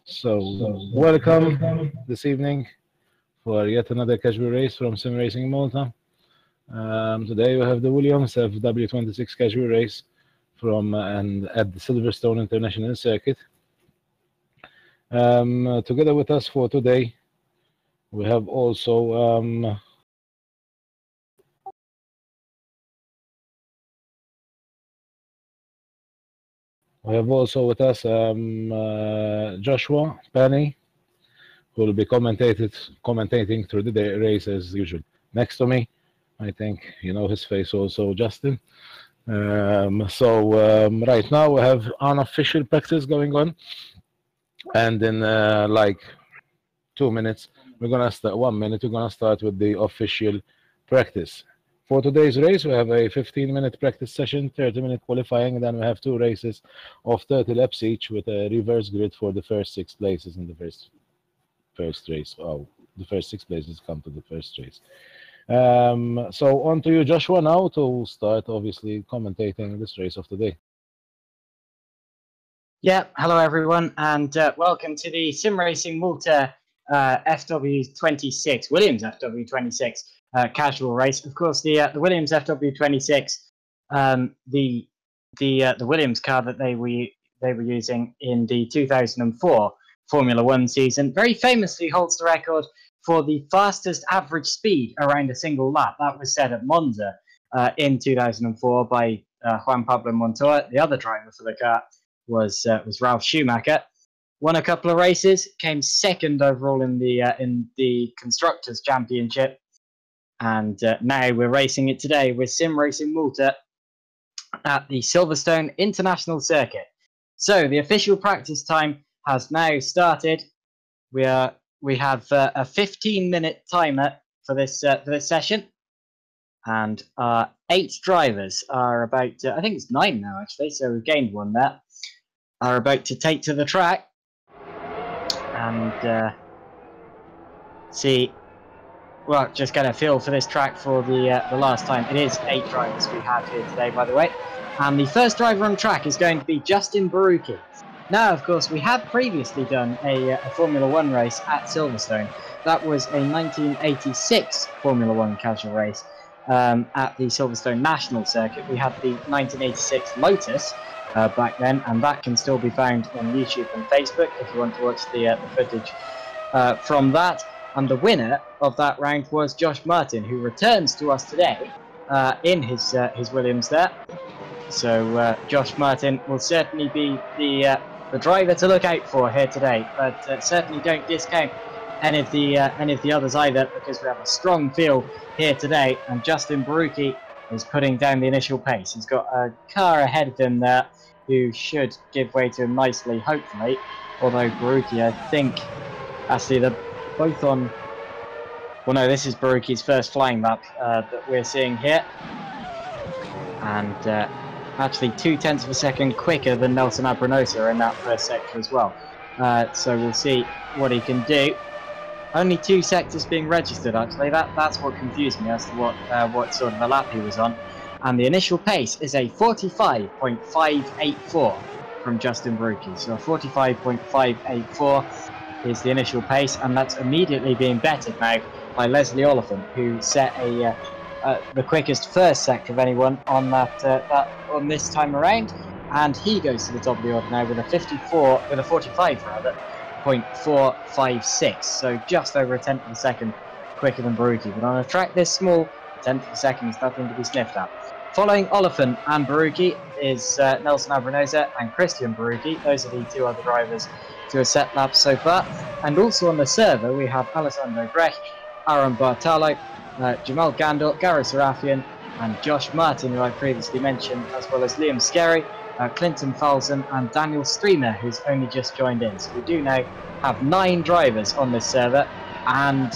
So, welcome this evening for yet another casual race from Sim Racing Malta. Today we have the Williams FW26 casual race from and at the Silverstone International Circuit. Together with us for today, we have also with us Joshua Penny, who will be commentating through the race as usual. Next to me, I think you know his face also, Justin. Right now we have unofficial practice going on, and in like 2 minutes, we're gonna start. 1 minute, we're gonna start with the official practice. For today's race, we have a 15-minute practice session, 30-minute qualifying, and then we have 2 races of 30 laps each with a reverse grid for the first 6 places in the first race. Oh, the first 6 places come to the first race. So on to you, Joshua, now to start, obviously, commentating this race of today. Yeah, hello everyone, and welcome to the Sim Racing Malta FW26, Williams FW26 casual race. Of course, the Williams FW26, the Williams car that they were using in the 2004 Formula One season, very famously holds the record for the fastest average speed around a single lap. That was set at Monza in 2004 by Juan Pablo Montoya. The other driver for the car was Ralf Schumacher. Won a couple of races, came second overall in the Constructors' Championship, and now we're racing it today with Sim Racing Malta at the Silverstone International Circuit. So the official practice time has now started. We have a 15-minute timer for this session, and 8 drivers are about to, I think it's 9 now actually, so we've gained 1 there, are about to take to the track and just get a feel for this track for the last time. It is 8 drivers we have here today, by the way. And the first driver on track is going to be Justin Barucki. Now, of course, we have previously done a Formula One race at Silverstone. That was a 1986 Formula One casual race at the Silverstone National Circuit. We had the 1986 Lotus back then, and that can still be found on YouTube and Facebook if you want to watch the footage from that. And the winner of that round was Josh Martin, who returns to us today in his Williams there. So Josh Martin will certainly be the driver to look out for here today, but certainly don't discount any of the others either, because we have a strong field here today, and Justin Barucki is putting down the initial pace. He's got a car ahead of him there who should give way to him nicely, hopefully. Although Barucki, I think, actually they're both on. Well, no, this is Barucki's first flying lap that we're seeing here, and actually 0.2 of a second quicker than Nelson Abrinosa in that first sector as well. So we'll see what he can do. Only 2 sectors being registered, actually. That's what confused me as to what sort of a lap he was on. And the initial pace is a 45.584 from Justin Barucki. So 45.584 is the initial pace, and that's immediately being bettered now by Leslie Oliphant, who set the quickest first sector of anyone on on this time around, and he goes to the top of the order now with a 45.456, so just over a 1/10 of a second quicker than Barucki. But on a track this small, 1/10 of a second is nothing to be sniffed at. Following Oliphant and Barucki is Nelson Abrinosa and Christian Barucki. Those are the 2 other drivers to a set lap so far. And also on the server, we have Alessandro Grech, Aaron Bartalo, Jamal Gandor, Gary Serafian, and Josh Martin, who I previously mentioned, as well as Liam Skerry, Clinton Falzon, and Daniel Streamer, who's only just joined in. So we do now have 9 drivers on this server, and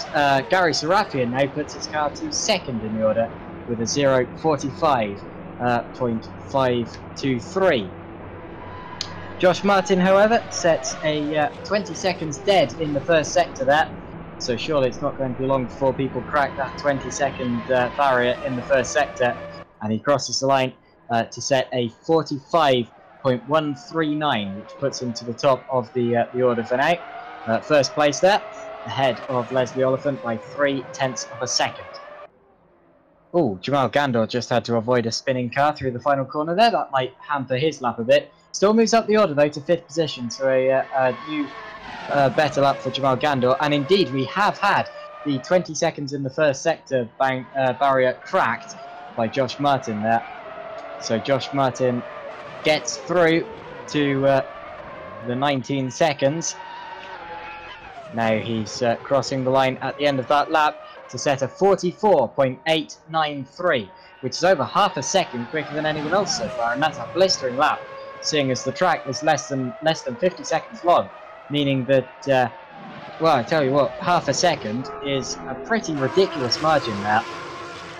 Gary Serafian now puts his car to second in the order with a 0.45.523. Josh Martin, however, sets a 20 seconds dead in the first sector there, so surely it's not going to be long before people crack that 20-second barrier in the first sector, and he crosses the line to set a 45 1:39, which puts him to the top of the order for now. First place there, ahead of Leslie Oliphant by 0.3 of a second. Oh, Jamal Gandor just had to avoid a spinning car through the final corner there. That might hamper his lap a bit. Still moves up the order though to 5th position, so a new better lap for Jamal Gandor. And indeed, we have had the 20 seconds in the first sector barrier cracked by Josh Martin there. So Josh Martin gets through to the 19 seconds. Now he's crossing the line at the end of that lap to set a 44.893, which is over half a second quicker than anyone else so far, and that's a blistering lap, seeing as the track is less than 50 seconds long, meaning that, well, I tell you what, half a second is a pretty ridiculous margin there.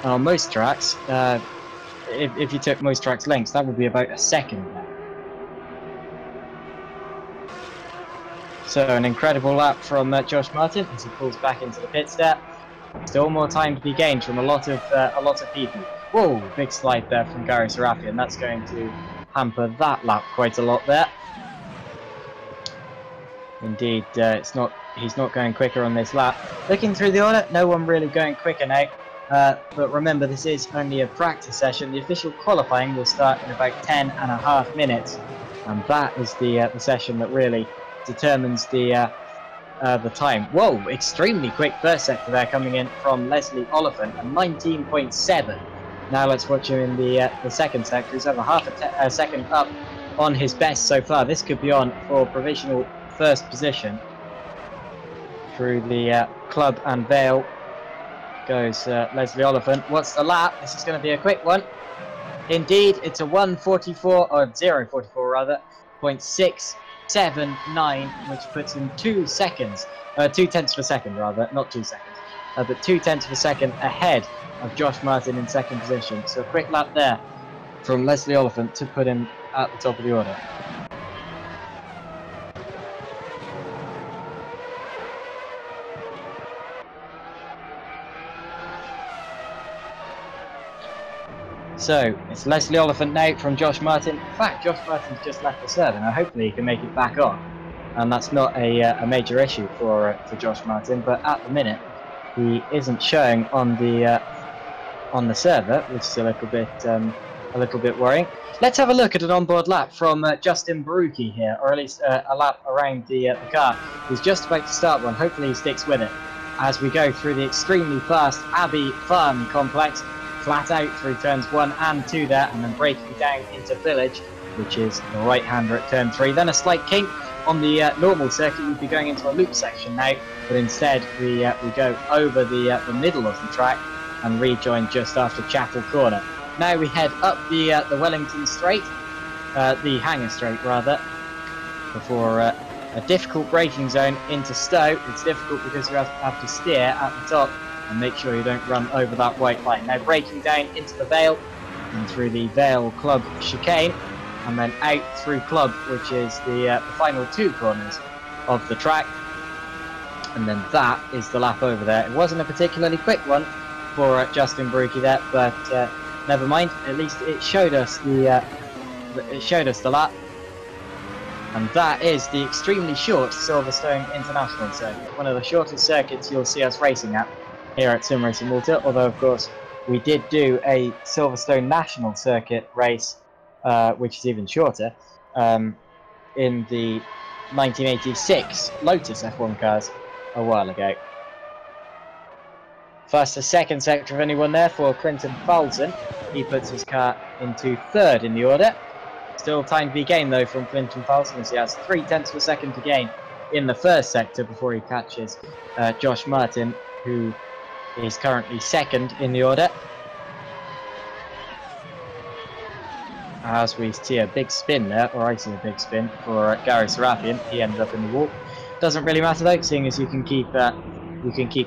And on most tracks, if you took most tracks' lengths, that would be about a second there. So an incredible lap from Josh Martin as he pulls back into the pit stop. Still more time to be gained from a lot of people. Whoa, big slide there from Gary Serafian. That's going to hamper that lap quite a lot there. Indeed, he's not going quicker on this lap. Looking through the order, no one really going quicker now. But remember, this is only a practice session. The official qualifying will start in about 10.5 minutes, and that is the session that really determines the time. Whoa, extremely quick first sector there coming in from Leslie Oliphant, a 19.7. Now let's watch him in the second sector. He's over half a second up on his best so far. This could be on for provisional first position. Through the club and Vale goes Leslie Oliphant. What's the lap? This is going to be a quick one. Indeed, it's a 1:44 or 0:44 rather, 0.679, which puts him 2 seconds, 0.2 of a second rather, not 2 seconds, but 0.2 of a second ahead of Josh Martin in second position. So a quick lap there from Leslie Oliphant to put him at the top of the order. So it's Leslie Oliphant now from Josh Martin. In fact, Josh Martin's just left the serve, and hopefully he can make it back on. And that's not a major issue for Josh Martin. But at the minute, he isn't showing on the server, which is a little bit worrying. Let's have a look at an onboard lap from Justin Baruki here, or at least a lap around the car. He's just about to start one. Hopefully he sticks with it as we go through the extremely fast Abbey Farm complex. Flat out through turns 1 and 2 there, and then braking down into Village, which is the right-hander at turn 3. Then a slight kink on the normal circuit. We'd be going into a loop section now, but instead we go over the middle of the track and rejoin just after Chapel Corner. Now we head up the Wellington Straight, the Hanger Straight rather, before a difficult braking zone into Stowe. It's difficult because you have to steer at the top and make sure you don't run over that white line. Now braking down into the Vale and through the Vale Club chicane, and then out through Club, which is the final 2 corners of the track. And then that is the lap over there. It wasn't a particularly quick one for Justin Baruki there, but never mind. At least it showed us the lap. And that is the extremely short Silverstone International Circuit, one of the shortest circuits you'll see us racing at here at Sim Racing Malta, although of course we did do a Silverstone National Circuit race, which is even shorter, in the 1986 Lotus F1 cars a while ago. Fastest second sector of anyone there for Clinton Falson. He puts his car into 3rd in the order. Still time to be gained though from Clinton Falson, as he has 0.3 of a second to gain in the first sector before he catches Josh Martin, who is currently 2nd in the order. As we see a big spin there, or I see a big spin for Gary Serafian. He ended up in the wall. Doesn't really matter though, seeing as you can keep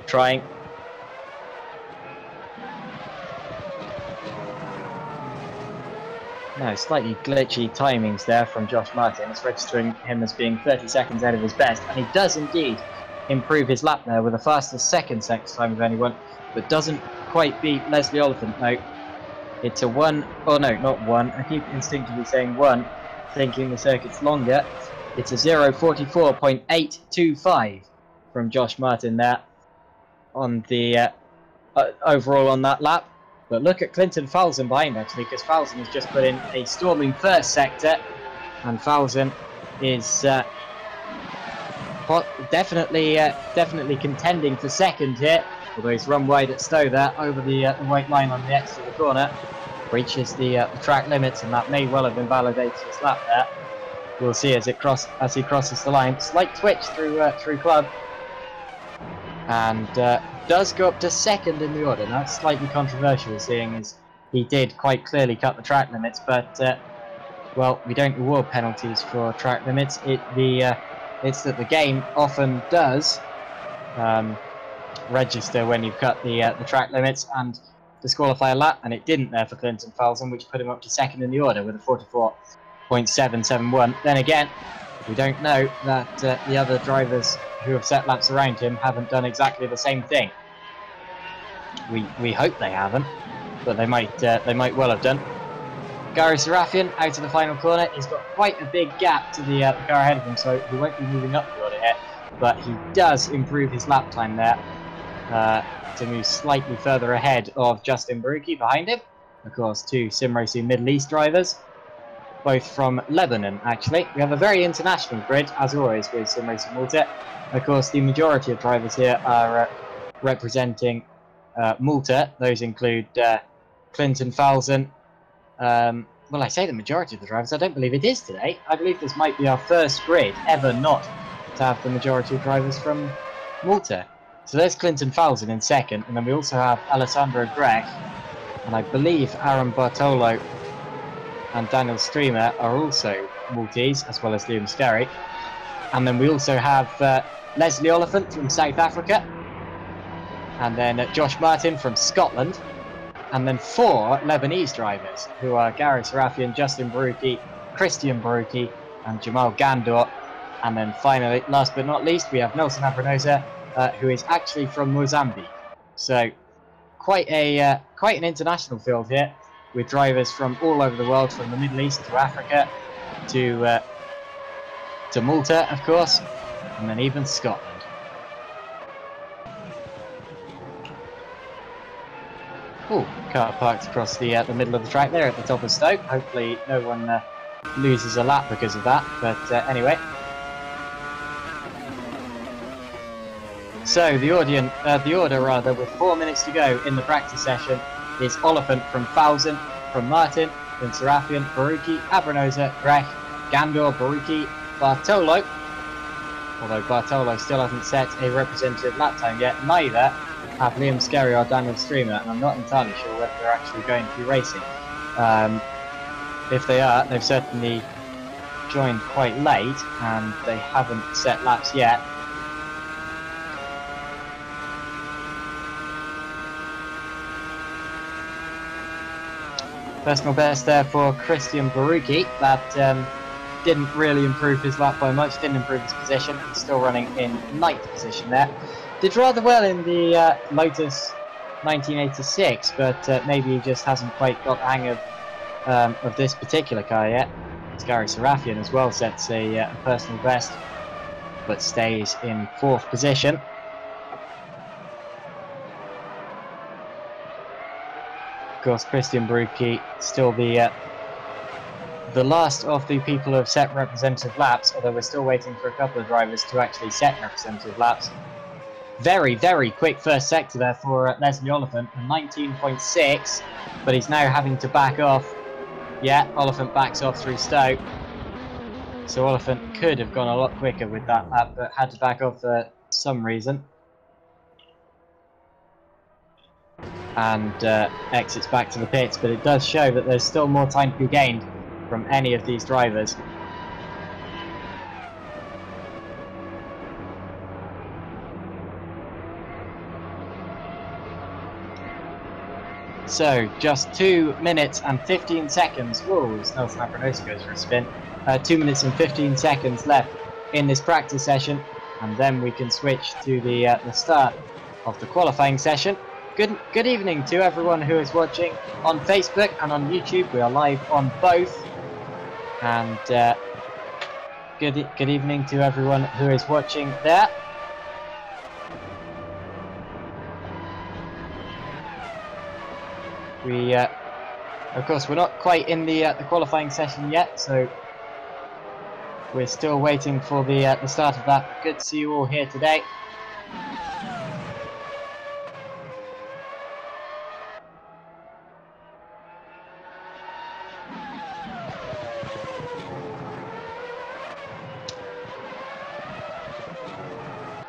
trying. No, slightly glitchy timings there from Josh Martin. It's registering him as being 30 seconds out of his best, and he does indeed improve his lap there with the fastest second sector time of anyone, but doesn't quite beat Leslie Oliphant. No, it's a 1, oh no, not 1, I keep instinctively saying 1:39 thinking the circuit's longer. It's a 0:44.825 from Josh Martin there on the overall on that lap. But look at Clinton Falzon behind, actually, because Falzon has just put in a storming first sector, and Falzon is definitely contending for second here. Although he's run wide at Stowe there over the white line on the exit of the corner, reaches the track limits, and that may well have invalidated his lap there. We'll see as he crosses the line. Slight twitch through club, and does go up to second in the order. Now it's slightly controversial, seeing as he did quite clearly cut the track limits, but well, we don't reward penalties for track limits. It's that the game often does register when you've cut the track limits and disqualify a lap, and it didn't there for Clinton Falzon, which put him up to second in the order with a 44.771. Then again, we don't know that the other drivers who have set laps around him haven't done exactly the same thing. We hope they haven't, but they might well have done. Gary Serafian out of the final corner. He's got quite a big gap to the car ahead of him, so he won't be moving up the order yet, but he does improve his lap time there to move slightly further ahead of Justin Baruki behind him. Of course, two Sim Racing Middle East drivers, both from Lebanon, actually. We have a very international grid, as always, with Sim Racing Malta. Of course, the majority of drivers here are representing Malta. Those include Clinton Falzon. Well, I say the majority of the drivers. I don't believe it is today. I believe this might be our first grid ever not to have the majority of drivers from Malta. So there's Clinton Falzon in second, and then we also have Alessandro Grech, and I believe Aaron Bartolo and Daniel Streamer are also Maltese, as well as Liam Skerry. And then we also have Leslie Oliphant from South Africa, and then Josh Martin from Scotland, and then 4 Lebanese drivers, who are Gary Serafian, Justin Baruki, Christian Baruki, and Jamal Gandor. And then finally, last but not least, we have Nelson Abranosa, who is actually from Mozambique. So quite an international field here, with drivers from all over the world, from the Middle East to Africa to Malta, of course, and then even Scotland. Oh, car parked across the middle of the track there at the top of Stoke. Hopefully no one loses a lap because of that, but anyway. So the order with 4 minutes to go in the practice session is Oliphant from Falzon, from Martin, then Serafian, Baruki, Abranosa, Grech, Gandor, Baruki, Bartolo. Although Bartolo still hasn't set a representative lap time yet, neither have Liam Skerry or Daniel Streamer, and I'm not entirely sure whether they're actually going to be racing. If they are, they've certainly joined quite late, and they haven't set laps yet. Personal best there for Christian Baruki. That didn't really improve his lap by much, didn't improve his position. He's still running in 9th position there. Did rather well in the Lotus 1986, but maybe he just hasn't quite got the hang of this particular car yet. Gary Serafian as well sets a personal best, but stays in 4th position. Of course, Christian Baruki still the last of the people who have set representative laps, although we're still waiting for a couple of drivers to actually set representative laps. Very, very quick first sector there for Leslie Oliphant, 19.6, but he's now having to back off. Yeah, Oliphant backs off through Stoke. So Oliphant could have gone a lot quicker with that lap, but had to back off for some reason. And exits back to the pits, but it does show that there's still more time to be gained from any of these drivers. So, just 2 minutes and 15 seconds. Whoa, Nelson Abranosa goes for a spin. 2 minutes and 15 seconds left in this practice session, and then we can switch to the start of the qualifying session. Good evening to everyone who is watching on Facebook and on YouTube. We are live on both. And good evening to everyone who is watching there. We, of course, we're not quite in the qualifying session yet, so we're still waiting for the start of that. Good to see you all here today.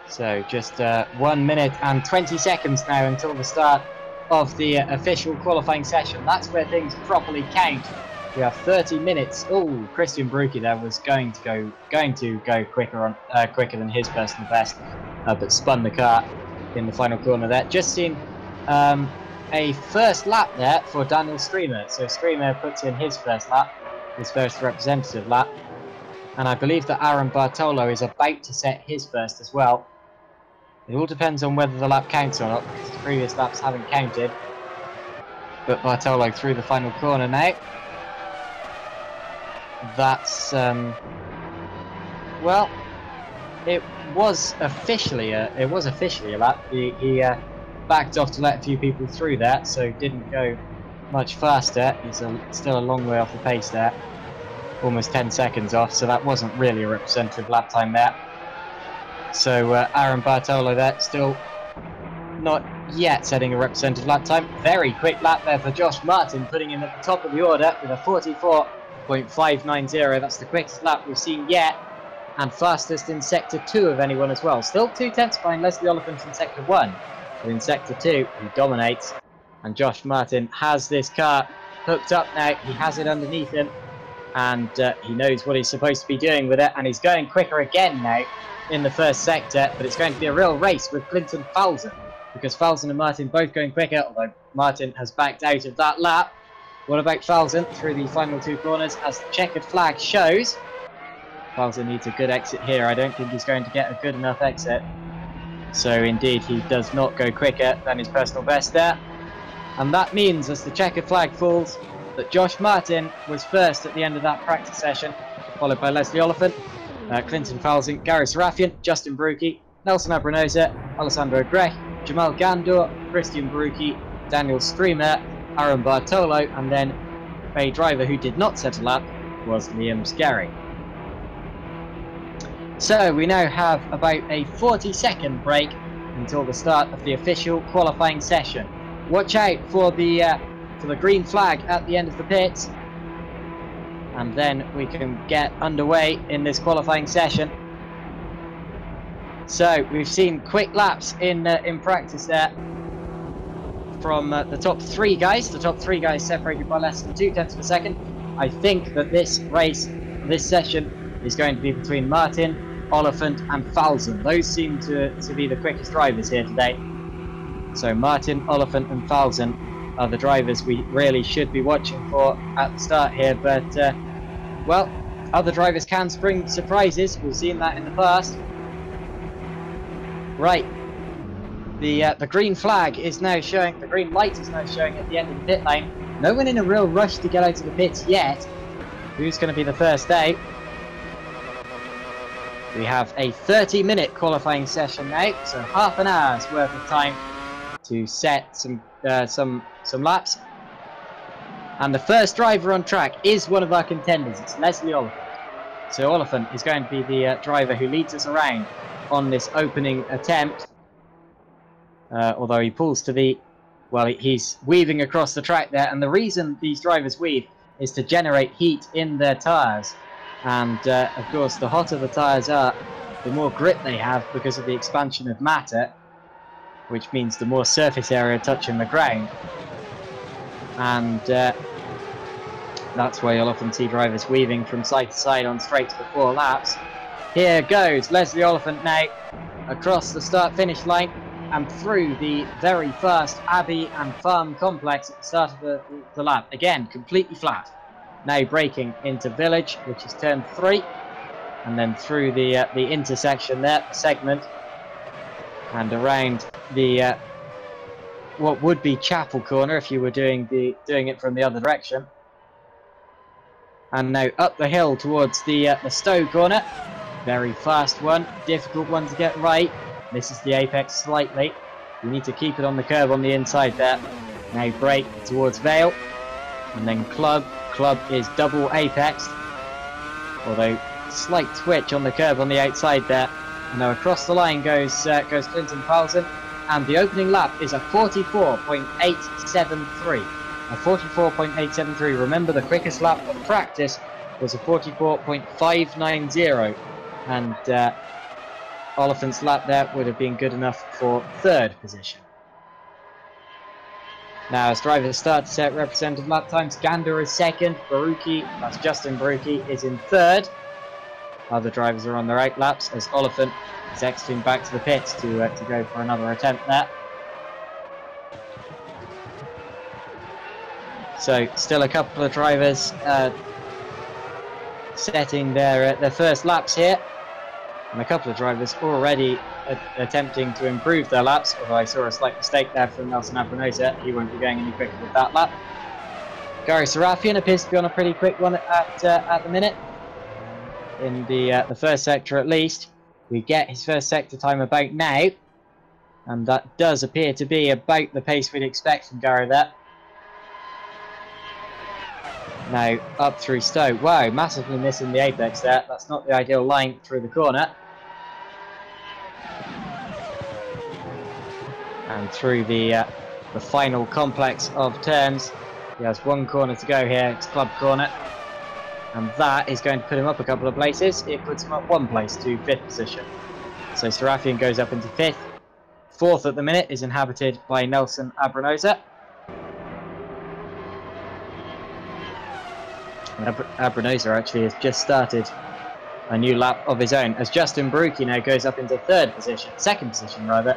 So just 1 minute and 20 seconds now until the start of the official qualifying session. That's where things properly count. We have 30 minutes. Oh, Christian Brücke there was going to go quicker than his personal best, but spun the car in the final corner there. Just seen a first lap there for Daniel Streamer. So Streamer puts in his first lap, his first representative lap, and I believe that Aaron Bartolo is about to set his first as well. It all depends on whether the lap counts or not, because his previous laps haven't counted. But Bartolo through the final corner now. That's well, it was officially a lap. He backed off to let a few people through there, so didn't go much faster. He's still a long way off the pace there, almost 10 seconds off. So that wasn't really a representative lap time there. So Aaron Bartolo there, still not yet setting a representative lap time. Very quick lap there for Josh Martin, putting him at the top of the order with a 44.590. That's the quickest lap we've seen yet, and fastest in Sector 2 of anyone as well. Still 2 tenths behind Leslie Oliphant in Sector 1, but in Sector 2 he dominates, and Josh Martin has this car hooked up now. He has it underneath him, and he knows what he's supposed to be doing with it, and he's going quicker again now in the first sector, but it's going to be a real race with Clinton Falzon, because Falzon and Martin both going quicker, although Martin has backed out of that lap. What about Falzon through the final 2 corners as the checkered flag shows? Falzon needs a good exit here. I don't think he's going to get a good enough exit. So indeed, he does not go quicker than his personal best there. And that means, as the checkered flag falls, that Josh Martin was first at the end of that practice session, followed by Leslie Oliphant, Clinton Falzon, Gary Serafian, Justin Brücke, Nelson Abranosa, Alessandro Grech, Jamal Gandor, Christian Brücke, Daniel Streamer, Aaron Bartolo, and then a driver who did not set a lap was Liam Scarry. So we now have about a 40-second break until the start of the official qualifying session. Watch out for the green flag at the end of the pits, and then we can get underway in this qualifying session. So we've seen quick laps in practice there from the top 3 guys. The top 3 guys separated by less than 2 tenths of a second. I think that this session is going to be between Martin, Oliphant and Falzon. Those seem to be the quickest drivers here today. So Martin, Oliphant and Falzon are the drivers we really should be watching for at the start here, but well, other drivers can spring surprises. We've seen that in the past. Right, the green flag is now showing, the green light is now showing at the end of the pit lane. No one in a real rush to get out of the pits yet. Who's going to be the first out? We have a 30-minute qualifying session now, so half an hour's worth of time to set some laps. And the first driver on track is one of our contenders. It's Leslie Oliphant. So Oliphant is going to be the driver who leads us around on this opening attempt. Although he pulls to the... well, he's weaving across the track there. And the reason these drivers weave is to generate heat in their tyres. And, of course, the hotter the tyres are, the more grip they have because of the expansion of matter, which means the more surface area touching the ground. And that's why you'll often see drivers weaving from side to side on straights before laps. Here goes Leslie Oliphant now across the start-finish line and through the very fast Abbey and Farm complex at the start of the lap. Again, completely flat. Now braking into Village, which is turn 3, and then through the intersection there, the segment, and around the what would be Chapel Corner if you were doing it from the other direction. And now up the hill towards the Stowe corner. Very fast one, difficult one to get right. Misses the apex slightly. You need to keep it on the curb on the inside there. Now brake towards Vale. And then Club. Club is double apexed. Although slight twitch on the curb on the outside there. And now across the line goes Clinton Falson. And the opening lap is a 44.873. A 44.873. Remember, the quickest lap of practice was a 44.590. And Oliphant's lap there would have been good enough for third position. Now, as drivers start to set representative lap times, Gander is second, Baruki, that's Justin Baruki, is in third. Other drivers are on their out laps as Oliphant is exiting back to the pits to go for another attempt there. So, still a couple of drivers setting their first laps here. And a couple of drivers already attempting to improve their laps, although I saw a slight mistake there from Nelson Abranosa. He won't be going any quicker with that lap. Gary Serafian appears to be on a pretty quick one at the minute. In the first sector at least. We get his first sector time about now. And that does appear to be about the pace we'd expect from Gary there. Now up through Stowe. Wow, massively missing the apex there. That's not the ideal line through the corner. And through the final complex of turns. He has one corner to go here. It's Club corner. And that is going to put him up a couple of places. It puts him up one place to 5th position. So Serafian goes up into 5th. 4th at the minute is inhabited by Nelson Abranosa. Abranosa actually has just started a new lap of his own, as Justin Baruki now goes up into 2nd position, 2nd position rather,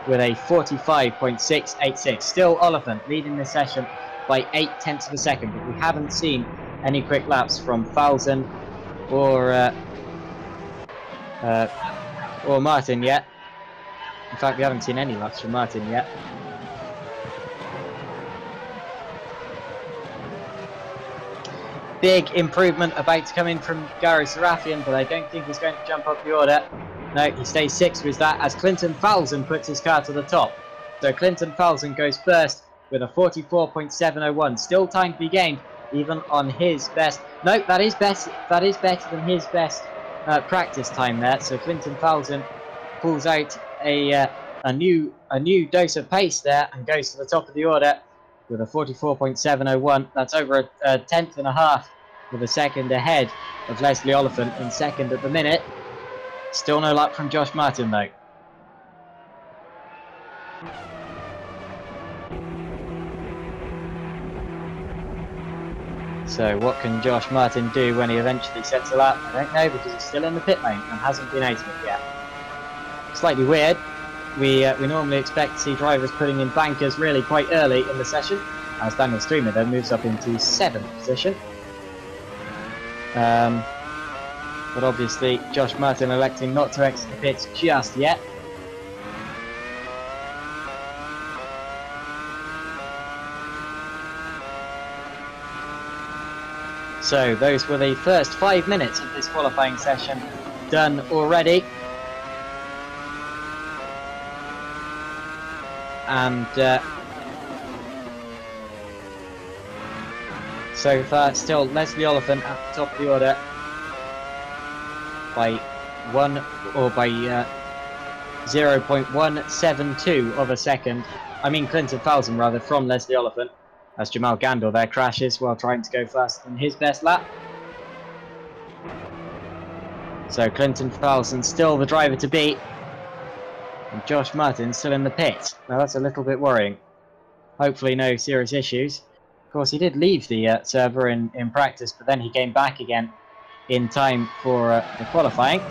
with a 45.686. Still Oliphant leading the session by 0.8 of a second, but we haven't seen any quick laps from Falson or Martin yet. In fact, we haven't seen any laps from Martin yet. Big improvement about to come in from Gary Serafian, but I don't think he's going to jump up the order. No, he stays 6th with that as Clinton Falson puts his car to the top. So Clinton Falson goes first with a 44.701. Still time to be gained, even on his best. No, that is better than his best practice time there. So Clinton Falson pulls out a new dose of pace there and goes to the top of the order with a 44.701. That's over a 10th and a half with a second ahead of Leslie Oliphant in 2nd at the minute. Still no luck from Josh Martin though. So what can Josh Martin do when he eventually sets a lap? I don't know, because he's still in the pit lane and hasn't been out of it yet. Slightly weird. We normally expect to see drivers putting in bankers really quite early in the session, as Daniel Streamer then moves up into 7th position. But obviously Josh Martin electing not to exit the pits just yet. So those were the first 5 minutes of this qualifying session done already. And so far still Leslie Oliphant at the top of the order by 0.172 of a second. I mean Clinton Falson rather, from Leslie Oliphant, as Jamal Gandor there crashes while trying to go faster than his best lap. So Clinton Falson still the driver to beat. And Josh Martin still in the pit. Now that's a little bit worrying. Hopefully no serious issues. Of course he did leave the server in practice, but then he came back again in time for the qualifying.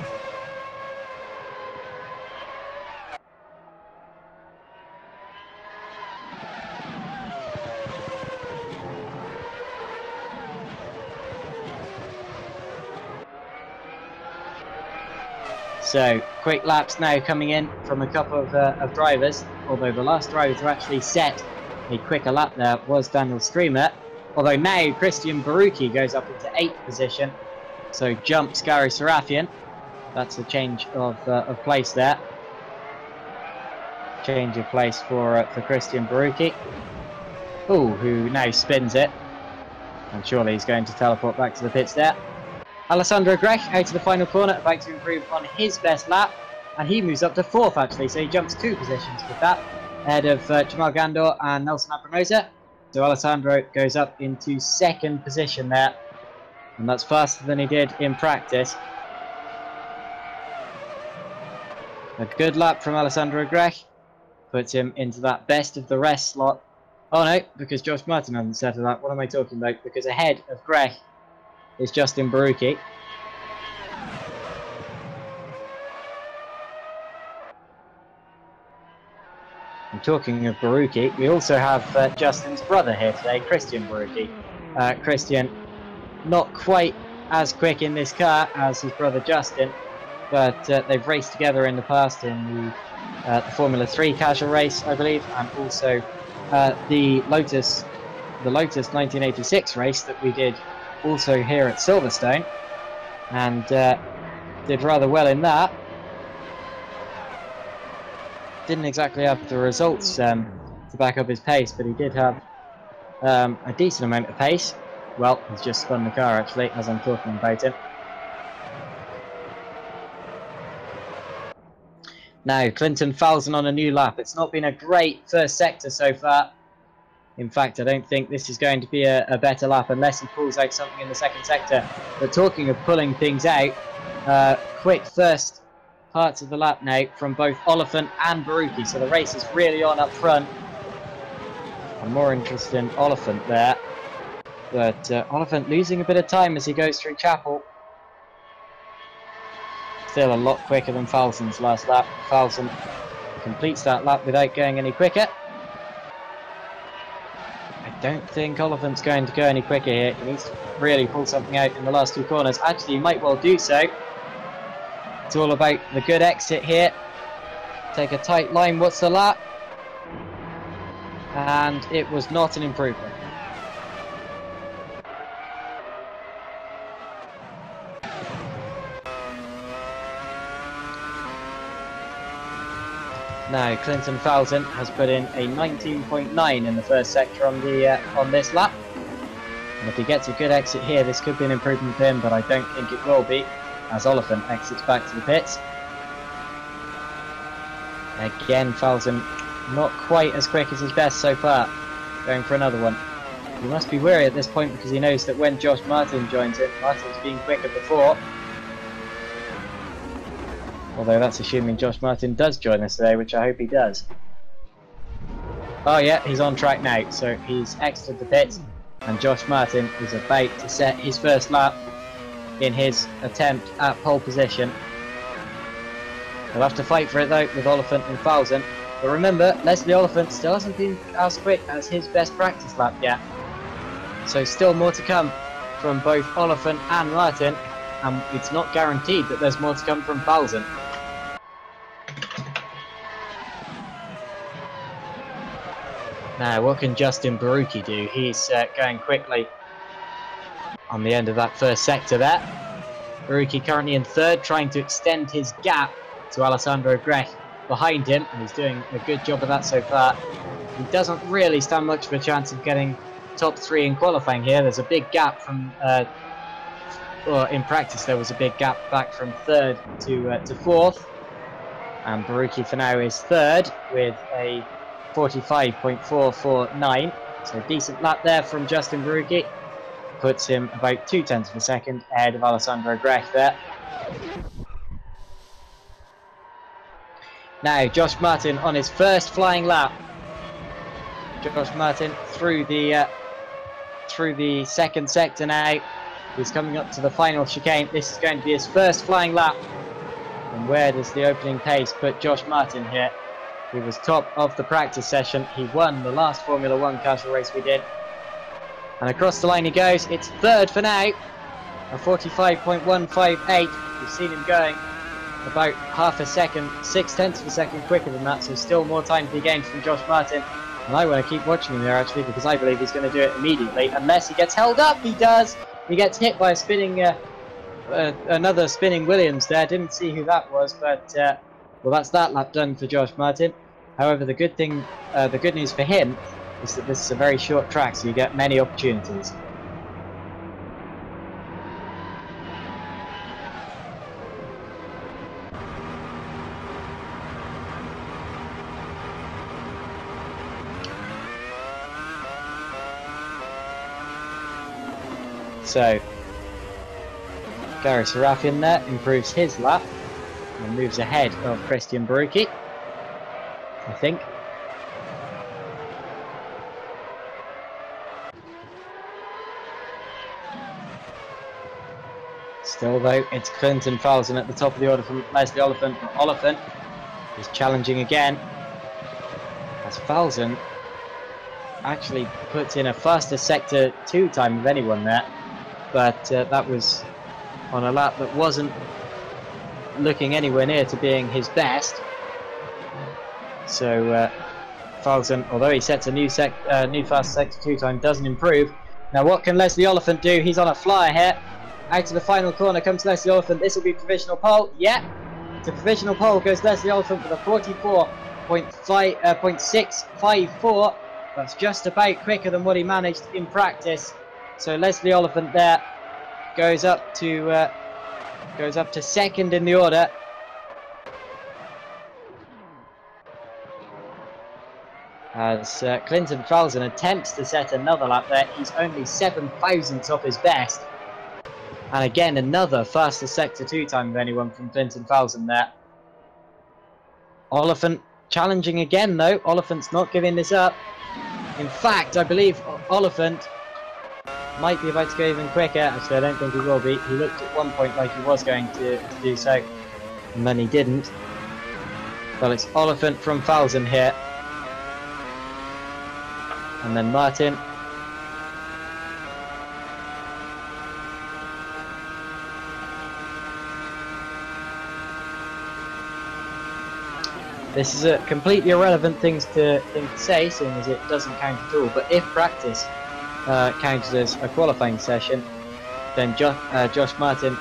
So, quick laps now coming in from a couple of drivers, although the last driver to actually set a quicker lap there was Daniel Streamer. Although now Christian Baruki goes up into 8th position, so jumps Gary Sarafian. That's a change of place there. Change of place for Christian Baruki. Oh, who now spins it. And surely he's going to teleport back to the pits there. Alessandro Grech out of the final corner, about to improve on his best lap. And he moves up to 4th actually, so he jumps 2 positions with that. Ahead of Jamal Gandor and Nelson Abramosa. So Alessandro goes up into 2nd position there. And that's faster than he did in practice. A good lap from Alessandro Grech. Puts him into that best of the rest slot. Oh no, because Josh Martin hasn't settled that. What am I talking about? Because ahead of Grech is Justin Baruki. And talking of Baruki, we also have Justin's brother here today, Christian Baruki. Christian, not quite as quick in this car as his brother Justin, but they've raced together in the past in the Formula 3 casual race, I believe, and also the Lotus 1986 race that we did also here at Silverstone, and did rather well in that. Didn't exactly have the results to back up his pace, but he did have a decent amount of pace. Well, he's just spun the car actually as I'm talking about it. Now, Clinton Falzon on a new lap. It's not been a great first sector so far. In fact, I don't think this is going to be a better lap unless he pulls out something in the second sector. But talking of pulling things out, quick first parts of the lap now from both Oliphant and Baruki. So the race is really on up front. I'm more interested in Oliphant there. But Oliphant losing a bit of time as he goes through Chapel. Still a lot quicker than Falzon's last lap. Falzon completes that lap without going any quicker. I don't think Oliphant's going to go any quicker here. He needs to really pull something out in the last 2 corners. Actually, he might well do so. It's all about the good exit here. Take a tight line. What's the lap? And it was not an improvement. Now, Clinton Falzon has put in a 19.9 in the first sector on this lap. And if he gets a good exit here, this could be an improvement for him, but I don't think it will be, as Oliphant exits back to the pits. Again, Falzon not quite as quick as his best so far. Going for another one. He must be wary at this point because he knows that when Josh Martin joins in, Martin's been quicker before. Although that's assuming Josh Martin does join us today, which I hope he does. Oh yeah, he's on track now, so he's exited the pits, and Josh Martin is about to set his first lap in his attempt at pole position. He'll have to fight for it though with Oliphant and Falzon. But remember, Leslie Oliphant still hasn't been as quick as his best practice lap yet. So still more to come from both Oliphant and Martin, and it's not guaranteed that there's more to come from Falzon. Now, what can Justin Baruki do? He's going quickly on the end of that first sector there. Baruki currently in 3rd, trying to extend his gap to Alessandro Grech behind him, and he's doing a good job of that so far. He doesn't really stand much of a chance of getting top 3 in qualifying here. There's a big gap from, well, in practice there was a big gap back from 3rd to 4th, and Baruki for now is 3rd with a 45.449, so a decent lap there from Justin Baruki. Puts him about 0.2 of a second ahead of Alessandro Grech there. Now, Josh Martin on his first flying lap. Josh Martin through the second sector now. He's coming up to the final chicane. This is going to be his first flying lap. And where does the opening pace put Josh Martin here? He was top of the practice session. He won the last Formula 1 casual race we did. And across the line he goes. It's 3rd for now. A 45.158. We've seen him going about half a second, 0.6 of a second quicker than that. So still more time to be gained from Josh Martin. And I want to keep watching him there, actually, because I believe he's going to do it immediately, unless he gets held up. He does. He gets hit by a spinning, another spinning Williams there. Didn't see who that was, but well, that's that lap done for Josh Martin. However, the good news for him is that this is a very short track, so you get many opportunities. So, Gary Serafin there improves his lap and moves ahead of Christian Barucchi, I think. Still though, it's Clinton Falzon at the top of the order from Leslie Oliphant, but Oliphant is challenging again, as Falzon actually puts in a faster Sector 2 time of anyone there, but that was on a lap that wasn't looking anywhere near to being his best. So Falzon, although he sets a new fast Sector 2 time, doesn't improve. Now what can Leslie Oliphant do? He's on a flyer here. Out to the final corner comes Leslie Oliphant. This will be provisional pole. Yeah, to provisional pole goes Leslie Oliphant with a 44.654. That's just about quicker than what he managed in practice. So Leslie Oliphant there goes up to second in the order. As Clinton Falzon attempts to set another lap there, he's only 7 thousandths off his best. And again, another faster Sector 2 time of anyone from Clinton Falzon there. Oliphant challenging again though. Oliphant's not giving this up. In fact, I believe Oliphant might be about to go even quicker. Actually, I don't think he will be. He looked at one point like he was going to do so, and then he didn't. Well, it's Oliphant from Falzon here. And then Martin. This is a completely irrelevant thing to say, seeing as it doesn't count at all. But if practice counted as a qualifying session, then Josh Martin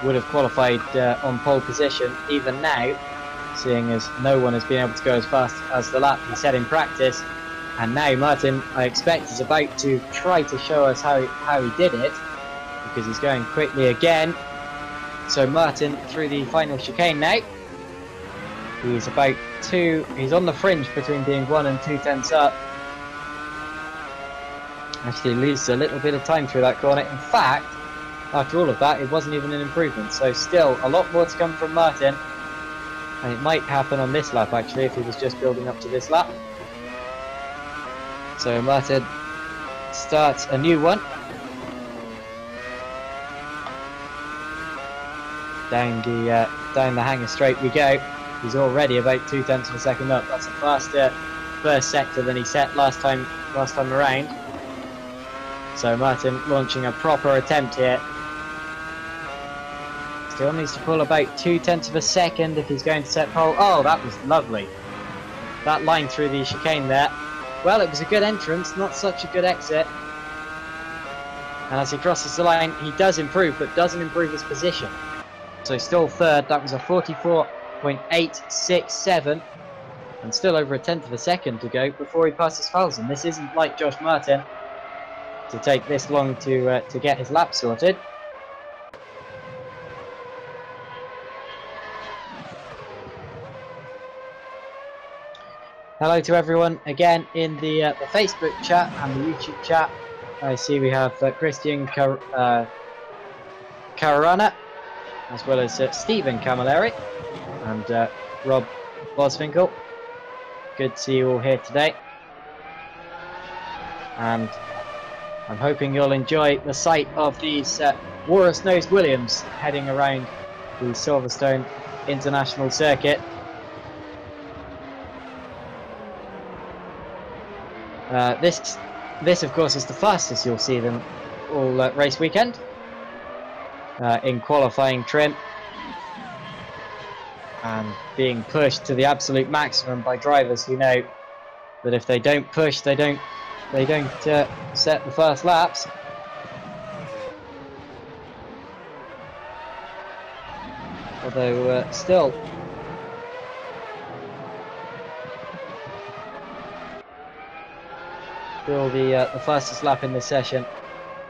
would have qualified on pole position even now, seeing as no one has been able to go as fast as the lap he set in practice. And now Martin, I expect, is about to try to show us how he did it, because he's going quickly again. So Martin through the final chicane now. He's on the fringe between being 1 and 2 tenths up. Actually loses a little bit of time through that corner. In fact, after all of that, it wasn't even an improvement. So still a lot more to come from Martin. And it might happen on this lap actually, if he was just building up to this lap. So Martin starts a new one. Down the hanger straight we go. He's already about 2 tenths of a second up. That's a faster first sector than he set last time around. So Martin launching a proper attempt here. Still needs to pull about 2 tenths of a second if he's going to set pole. Oh, that was lovely. That line through the chicane there. Well, it was a good entrance, not such a good exit. And as he crosses the line, he does improve, but doesn't improve his position. So still third. That was a 44.867, and still over a tenth of a second to go before he passes Falzon. This isn't like Josh Martin to take this long to get his lap sorted. Hello to everyone again in the Facebook chat and the YouTube chat. I see we have Christian Carana, as well as Stephen Camilleri and Rob Bosfinkel. Good to see you all here today. And I'm hoping you'll enjoy the sight of these walrus-nosed Williams heading around the Silverstone International Circuit. This of course is the fastest you'll see them all race weekend in qualifying trim, and being pushed to the absolute maximum by drivers who know that if they don't push, they don't set the first laps. Although still the fastest lap in this session,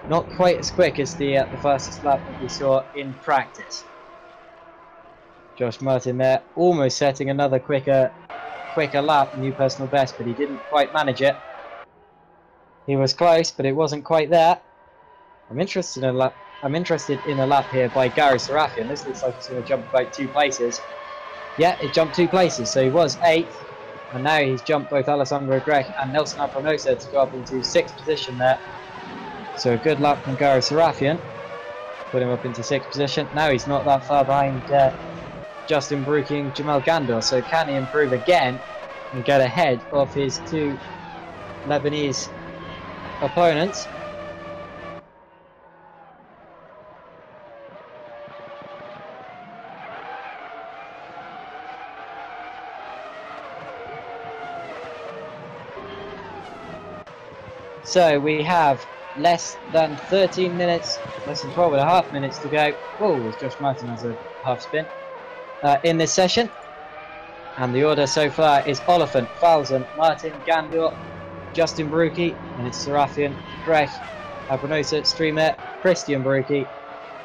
not quite as quick as the fastest lap that we saw in practice. Josh Martin there, almost setting another quicker lap, new personal best, but he didn't quite manage it. He was close, but it wasn't quite there. I'm interested in a lap here by Gary Sarafian. This looks like he's going to jump about 2 places. Yeah, it jumped 2 places, so he was 8th, and now he's jumped both Alessandro Grech and Nelson Apronosa to go up into 6th position there. So a good lap from Gary Sarafian, put him up into 6th position. Now he's not that far behind Justin Baruki and Jamal Gandor, so can he improve again and get ahead of his 2 Lebanese opponents? So we have less than 13 minutes, less than 12 and a half minutes to go. Oh, as Josh Martin has a half spin in this session. And the order so far is Oliphant, Falzon, Martin, Gandor, Justin Baruki, and it's Sarafian, Grech, Apronosa, Streamer, Christian Baruki,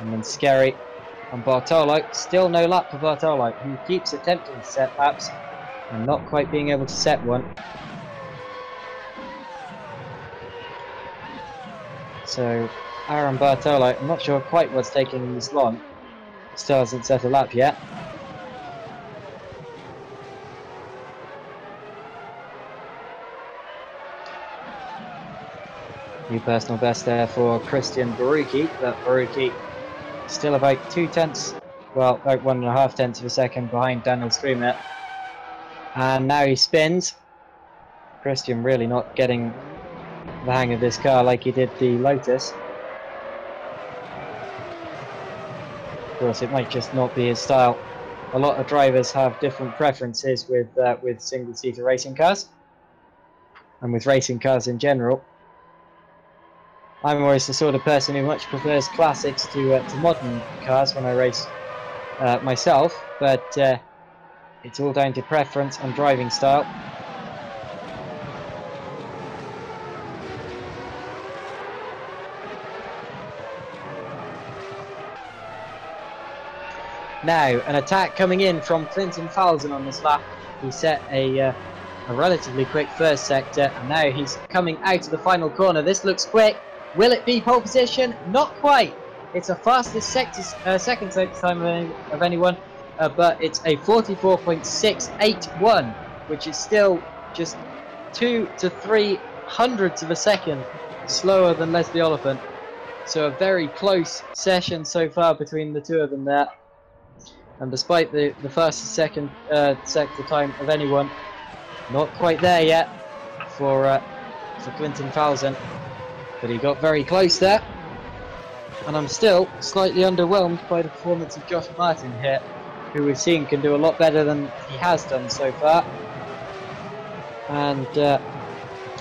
and then Skerry and Bartolo. Still no lap for Bartolo, who keeps attempting to set laps and not quite being able to set one. So Aaron Bartolo, I'm not sure quite what's taking him this long. Still hasn't set a lap yet. New personal best there for Christian Baruki, but Baruki still about 2 tenths, well, about 1.5 tenths of a second behind Daniel Streamer. And now he spins. Christian really not getting the hang of this car like he did the Lotus. Of course, it might just not be his style. A lot of drivers have different preferences with single-seater racing cars, and with racing cars in general. I'm always the sort of person who much prefers classics to modern cars when I race myself, but it's all down to preference and driving style. Now, an attack coming in from Clinton Falzon on this lap. He set a relatively quick first sector, and now he's coming out of the final corner. This looks quick. Will it be pole position? Not quite. It's the fastest second sector time of anyone, but it's a 44.681, which is still just 2 to 3 hundredths of a second slower than Leslie Oliphant. So a very close session so far between the two of them there. And despite the fastest second sector time of anyone, not quite there yet for Clinton Falzon. But he got very close there. And I'm still slightly underwhelmed by the performance of Josh Martin here, who we've seen can do a lot better than he has done so far. And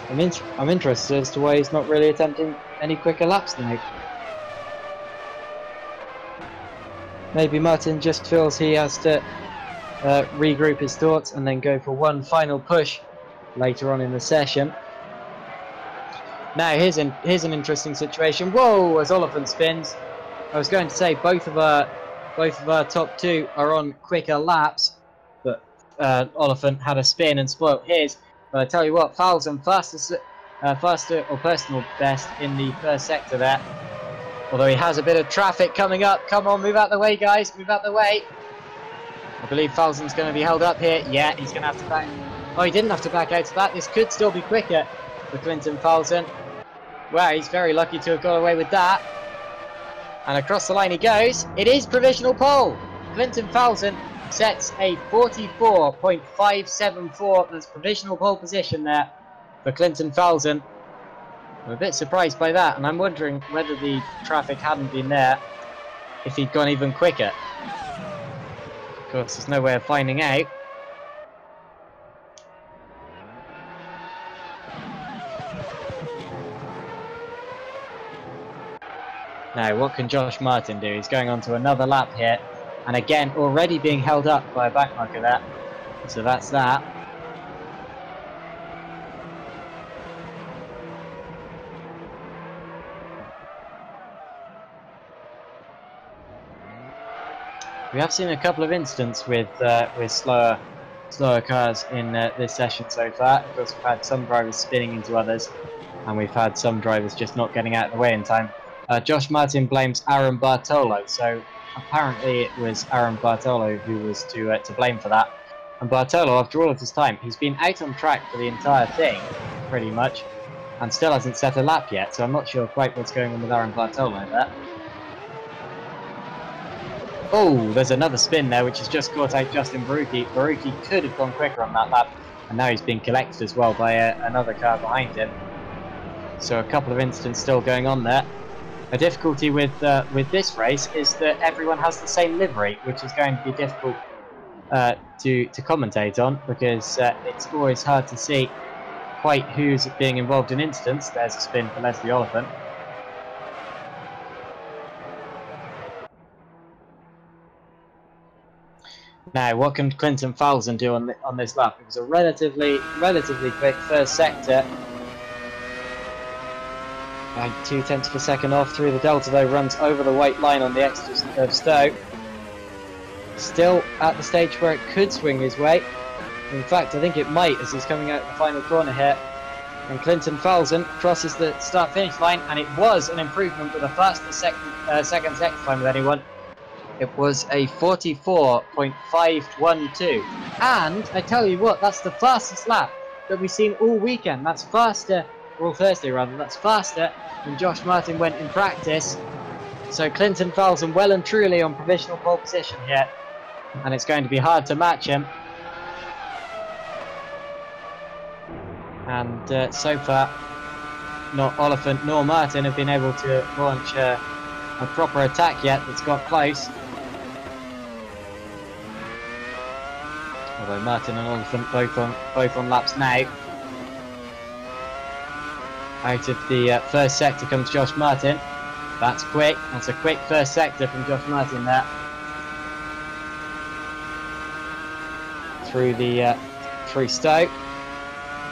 I'm interested as to why he's not really attempting any quicker laps now. Maybe Martin just feels he has to regroup his thoughts and then go for one final push later on in the session. Now here's an interesting situation. Whoa, as Oliphant spins. I was going to say both of our top 2 are on quicker laps, but Oliphant had a spin and spoilt his. But I tell you what, Falzon faster or personal best in the first sector there. Although he has a bit of traffic coming up. Come on, move out the way, guys. Move out the way. I believe Falzon's going to be held up here. Yeah, he's going to have to back. Oh, he didn't have to back out to that. This could still be quicker for Clinton Falzon. Wow, he's very lucky to have got away with that. And across the line he goes. It is provisional pole. Clinton Falzon sets a 44.574. That's provisional pole position there for Clinton Falzon. I'm a bit surprised by that, and I'm wondering whether the traffic hadn't been there, if he'd gone even quicker. Of course, there's no way of finding out. Now, what can Josh Martin do? He's going on to another lap here. And again, already being held up by a backmarker there. So that's that. We have seen a couple of incidents with slower cars in this session so far. Of course, we've had some drivers spinning into others, and we've had some drivers just not getting out of the way in time. Josh Martin blames Aaron Bartolo, so apparently it was Aaron Bartolo who was to blame for that. And Bartolo, after all of his time, he's been out on track for the entire thing, pretty much, and still hasn't set a lap yet, so I'm not sure quite what's going on with Aaron Bartolo there. Oh, there's another spin there, which has just caught out Justin Baruki. Baruki could have gone quicker on that lap, and now he's been collected as well by another car behind him. So a couple of incidents still going on there. A difficulty with this race is that everyone has the same livery, which is going to be difficult to commentate on, because it's always hard to see quite who's being involved in incidents. There's a spin for Leslie Oliphant. Now, what can Clinton Falzon do on this lap? It was a relatively quick first sector. 0.2 of a second off through the delta, though, runs over the white line on the exit of Stowe. Still at the stage where it could swing his way. In fact, I think it might, as he's coming out the final corner here. And Clinton Falzon crosses the start-finish line, and it was an improvement with a faster second sector time with anyone. It was a 44.512, and I tell you what, that's the fastest lap that we've seen all weekend. That's faster, or all Thursday rather, that's faster than Josh Martin went in practice. So Clinton Falzon well and truly on provisional pole position here, and it's going to be hard to match him. And so far, not Oliphant nor Martin have been able to launch a proper attack yet that's got close. Although Martin and Oliphant both on laps now. Out of the first sector comes Josh Martin. That's quick. That's a quick first sector from Josh Martin there. Through Stowe.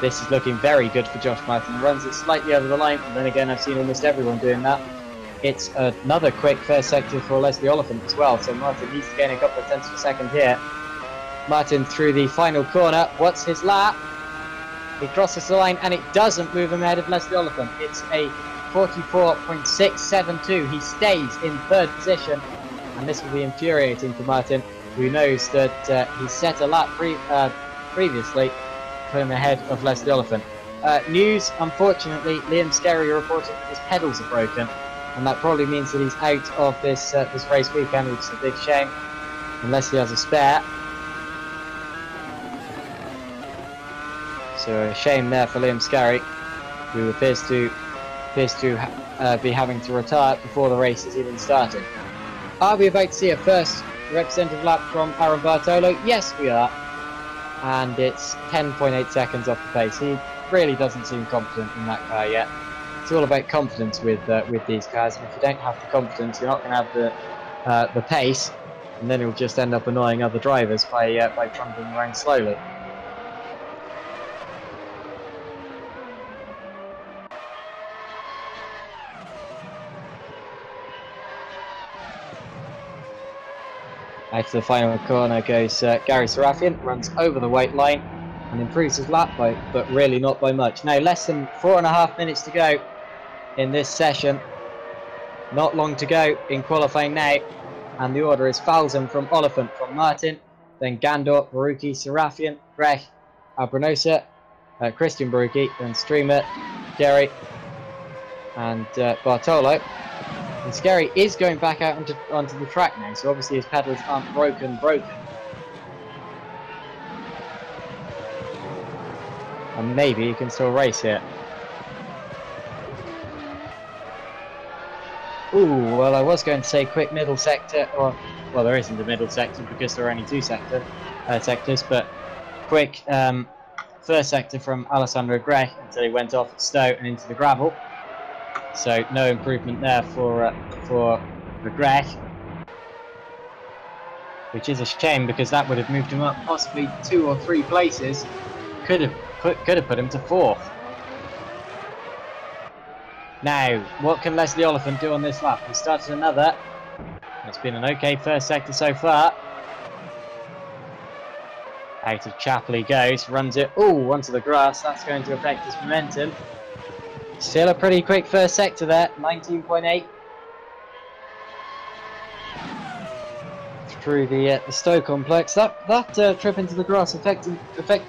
This is looking very good for Josh Martin. Runs it slightly over the line, and then again I've seen almost everyone doing that. It's another quick first sector for Leslie Oliphant as well, so Martin needs to gain a couple of tenths of a second here. Martin through the final corner. What's his lap? He crosses the line, and it doesn't move him ahead of Leslie Oliphant. It's a 44.672. He stays in third position, and this will be infuriating for Martin, who knows that he set a lap previously put him ahead of Leslie Oliphant. News, unfortunately, Liam Skerry reported that his pedals are broken, and that probably means that he's out of this race weekend, which is a big shame, unless he has a spare. So a shame there for Liam Skerry, who appears to be having to retire before the race has even started. Are we about to see a first representative lap from Aaron Bartolo? Yes, we are. And it's 10.8 seconds off the pace. He really doesn't seem confident in that car yet. It's all about confidence with these cars, and if you don't have the confidence, you're not going to have the pace, and then you'll just end up annoying other drivers by trundling around slowly. Out to the final corner goes Gary Serafian, runs over the white line and improves his lap but really not by much. Now less than 4.5 minutes to go in this session. Not long to go in qualifying now, and the order is Falzon from Oliphant from Martin, then Gandor, Baruki, Serafian, Grech, Abranosa, Christian Baruki, then Streamer, Gary and Bartolo. And Skerry is going back out onto the track now, so obviously his pedals aren't broken. And maybe he can still race here. Ooh, well I was going to say quick middle sector, or, well there isn't a middle sector because there are only two sectors, but quick first sector from Alessandro Grech until he went off at Stowe and into the gravel. So no improvement there for Greg, which is a shame because that would have moved him up possibly 2 or 3 places. Could have put him to 4th. Now, what can Leslie Oliphant do on this lap? He started another. It's been an okay first sector so far. Out of Chapel he goes, runs it, onto the grass. That's going to affect his momentum. Still a pretty quick first sector there, 19.8. Through the Stowe complex. That trip into the grass affected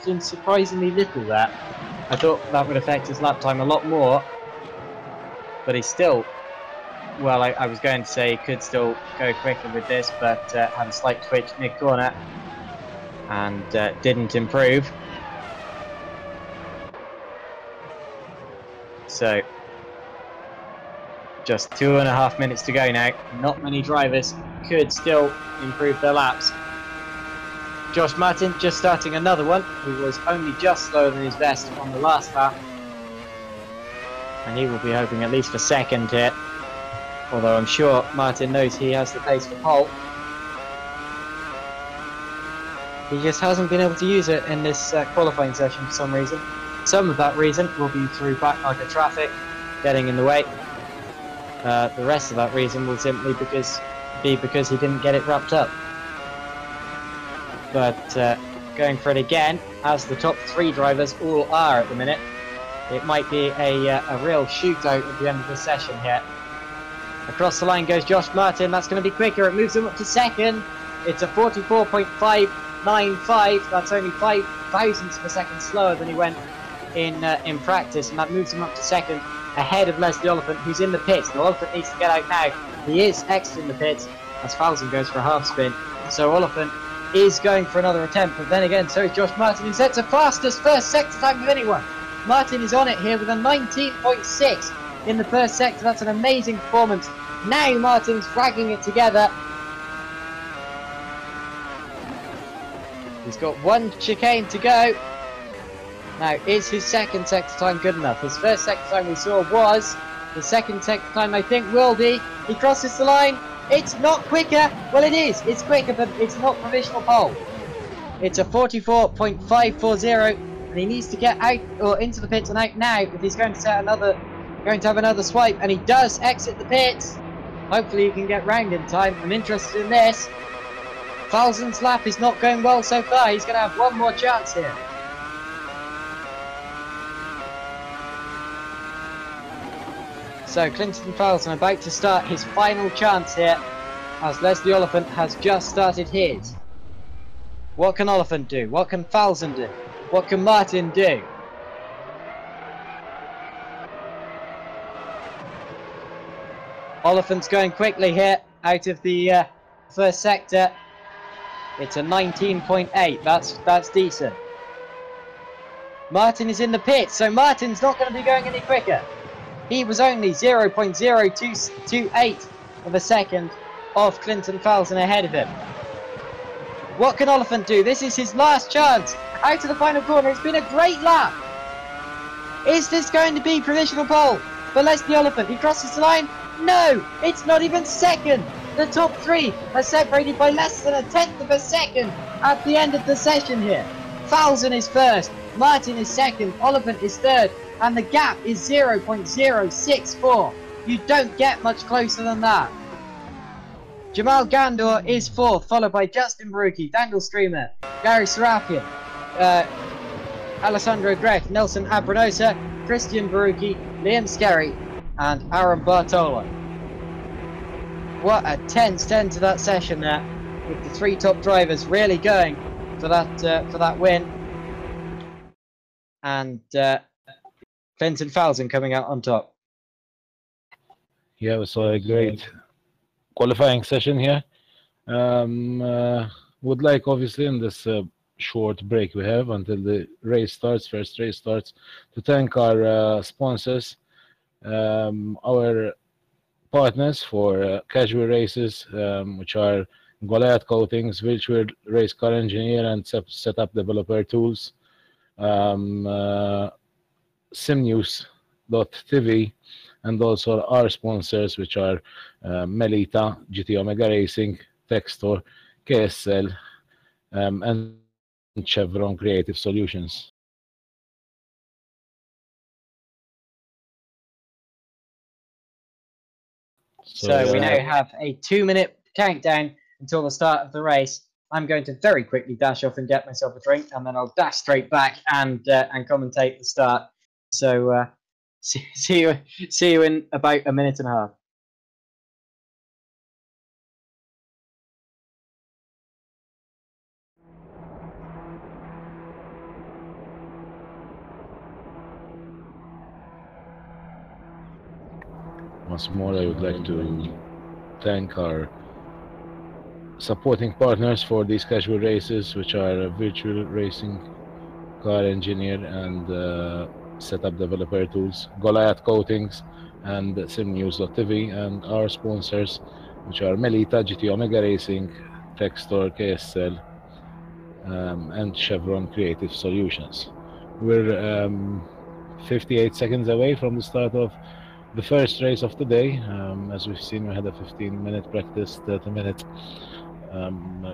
him surprisingly little there. I thought that would affect his lap time a lot more. But he's still, well, I was going to say he could still go quicker with this, but had a slight twitch mid-corner and didn't improve. So, just 2.5 minutes to go now. Not many drivers could still improve their laps. Josh Martin just starting another one. He was only just slower than his best on the last lap. And he will be hoping at least for 2nd here. Although I'm sure Martin knows he has the pace for pole. He just hasn't been able to use it in this qualifying session for some reason. Some of that reason will be through backlog of traffic getting in the way. The rest of that reason will simply be because he didn't get it wrapped up. But going for it again, as the top 3 drivers all are at the minute, it might be a real shootout at the end of the session here. Across the line goes Josh Martin. That's going to be quicker. It moves him up to 2nd. It's a 44.595. That's only 5 thousandths of a second slower than he went in practice, and that moves him up to 2nd, ahead of Leslie Oliphant, who's in the pits. Now Oliphant needs to get out now. He is exiting the pits as Falzon goes for a half spin. So Oliphant is going for another attempt, but then again, so is Josh Martin, who sets the fastest first sector time of anyone. Martin is on it here with a 19.6 in the first sector. That's an amazing performance. Now Martin's dragging it together. He's got 1 chicane to go. Now, is his 2nd sector time good enough? His first sector time we saw was. The 2nd sector time I think will be. He crosses the line. It's not quicker. Well, it is. It's quicker, but it's not provisional pole. It's a 44.540, and he needs to get out or into the pits and out now if he's going to have another swipe, and he does exit the pits. Hopefully he can get round in time. I'm interested in this. Falzon's lap is not going well so far. He's going to have one more chance here. So Clinton Falzon about to start his final chance here, as Leslie Oliphant has just started his. What can Oliphant do? What can Falzon do? What can Martin do? Oliphant's going quickly here out of the first sector. It's a 19.8. That's decent. Martin is in the pits, so Martin's not going to be going any quicker. He was only 0.0228 of a second off Clinton Falzon ahead of him. What can Oliphant do? This is his last chance. Out to the final corner. It's been a great lap. Is this going to be provisional pole for Leslie Oliphant? He crosses the line. No, it's not even 2nd. The top 3 are separated by less than a 1/10 of a second at the end of the session here. Falzon is 1st, Martin is 2nd, Oliphant is 3rd, and the gap is 0.064. You don't get much closer than that. Jamal Gandor is 4th, followed by Justin Baruki, Daniel Streamer, Gary Serapian, Alessandro Grech, Nelson Abranosa, Christian Baruki, Liam Skerry, and Aaron Bartolo. What a tense end to that session there, with the 3 top drivers really going for that win, and Clinton Falzon coming out on top. Yeah, it was a great qualifying session here. Would like, obviously, in this short break we have until the first race starts, to thank our sponsors, our partners for casual races, which are Goliath Coatings, Wilshire Race Car Engineer and Setup Developer Tools, Simnews.tv, and also our sponsors, which are Melita, GT Omega Racing, Textor, KSL, and Chevron Creative Solutions. So we now have a 2-minute countdown until the start of the race. I'm going to very quickly dash off and get myself a drink, and then I'll dash straight back and commentate the start. So see you in about a minute and a half. Once more, I would like to thank our supporting partners for these casual races, which are Virtual Racing, Car Engineer, and Setup Developer Tools, Goliath Coatings, and SimNews.tv, and our sponsors, which are Melita, GT Omega Racing, Textor, KSL, and Chevron Creative Solutions. We're 58 seconds away from the start of the first race of the day. As we've seen, we had a 15-minute practice, 30-minute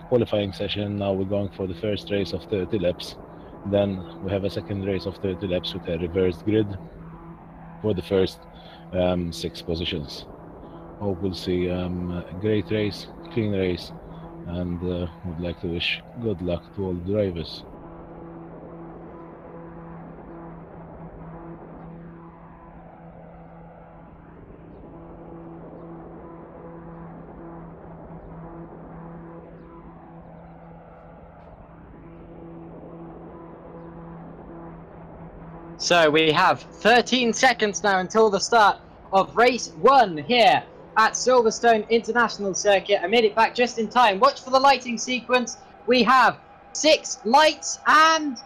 qualifying session. Now we're going for the first race of 30 laps. Then we have a second race of 30 laps with a reversed grid for the first 6 positions. Hope we'll see a great race, clean race, and would like to wish good luck to all the drivers. So we have 13 seconds now until the start of race 1 here at Silverstone International Circuit. I made it back just in time. Watch for the lighting sequence. We have 6 lights and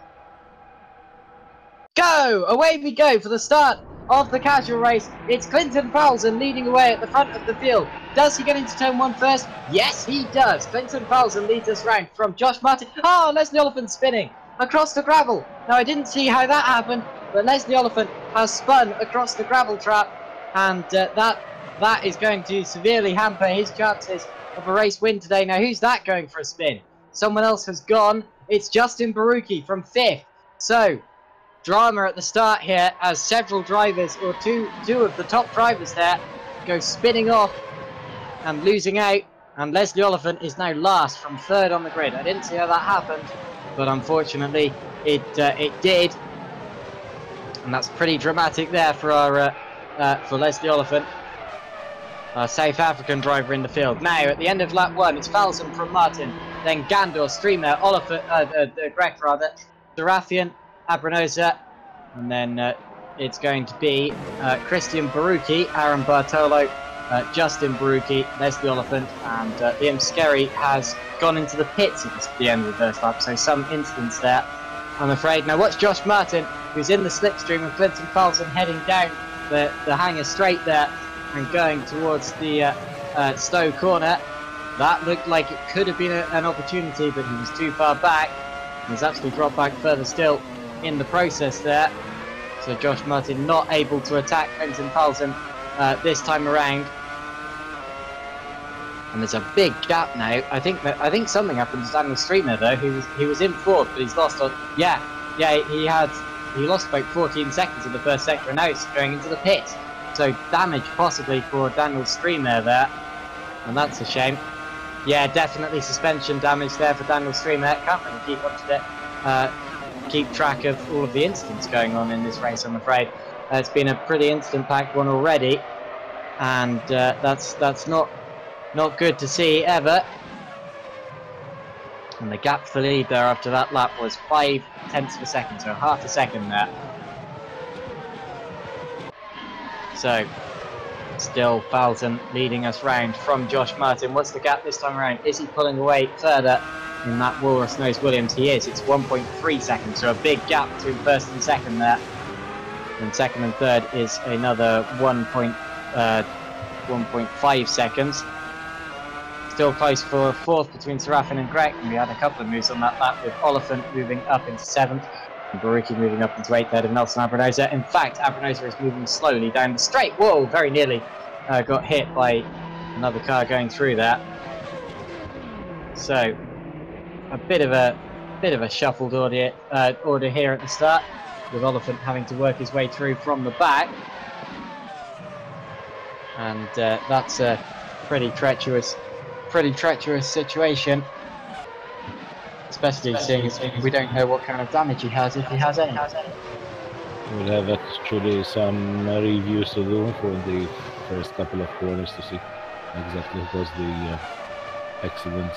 go! Away we go for the start of the casual race. It's Clinton Falzon leading away at the front of the field. Does he get into turn 1 first? Yes, he does. Clinton Falzon leads us round from Josh Martin. Oh, Leslie Oliphant spinning across the gravel. Now, I didn't see how that happened, but Leslie Oliphant has spun across the gravel trap, and that is going to severely hamper his chances of a race win today. Now, who's that going for a spin? Someone else has gone. It's Justin Baruki from 5th. So, drama at the start here as several drivers, or two of the top drivers there, go spinning off and losing out. And Leslie Oliphant is now last from 3rd on the grid. I didn't see how that happened, but unfortunately it did. And that's pretty dramatic there for Leslie Oliphant, a South African driver in the field. Now, at the end of lap 1, it's Falzon from Martin, then Gandor, Streamer, Oliphant, Greg rather, Serafian, Abranosa, and then it's going to be Christian Baruki, Aaron Bartolo, Justin Baruki, Leslie Oliphant, and Liam Skerry has gone into the pits at the end of the first lap, so some incidents there, I'm afraid. Now watch Josh Martin, who's in the slipstream, and Clinton Falzon heading down the hanger straight there and going towards the Stowe corner. That looked like it could have been an opportunity, but he was too far back. He's actually dropped back further still in the process there. So Josh Martin not able to attack Clinton Falzon this time around. And there's a big gap now. I think something happened to Daniel Streamer though. He was in 4th, but he's lost on. Yeah. He lost about 14 seconds in the first sector, and now he's going into the pit. So damage possibly for Daniel Streamer there, and that's a shame. Yeah, definitely suspension damage there for Daniel Streamer. Can't really keep track of all of the incidents going on in this race, I'm afraid. It's been a pretty incident-packed one already, and that's not good to see ever. And the gap for the lead there after that lap was 0.5 of a second, so half a second there. So still Falzon leading us round from Josh Martin. What's the gap this time around? Is he pulling away further in that Walrus Nose Williams? He is. It's 1.3 seconds, so a big gap between 1st and 2nd there. And 2nd and 3rd is another 1.5 seconds. Still close for 4th between Serafin and Greg, and we had a couple of moves on that lap with Oliphant moving up into 7th. Baruki moving up into 8th of Nelson Abranosa. In fact, Abranosa is moving slowly down the straight. Whoa, very nearly got hit by another car going through there. So a bit of a shuffled order here at the start, with Oliphant having to work his way through from the back, and that's a pretty treacherous situation. Especially seeing as we don't know what kind of damage he has, if he has any. We'll have actually some reviews to do for the first couple of corners to see exactly what was the accident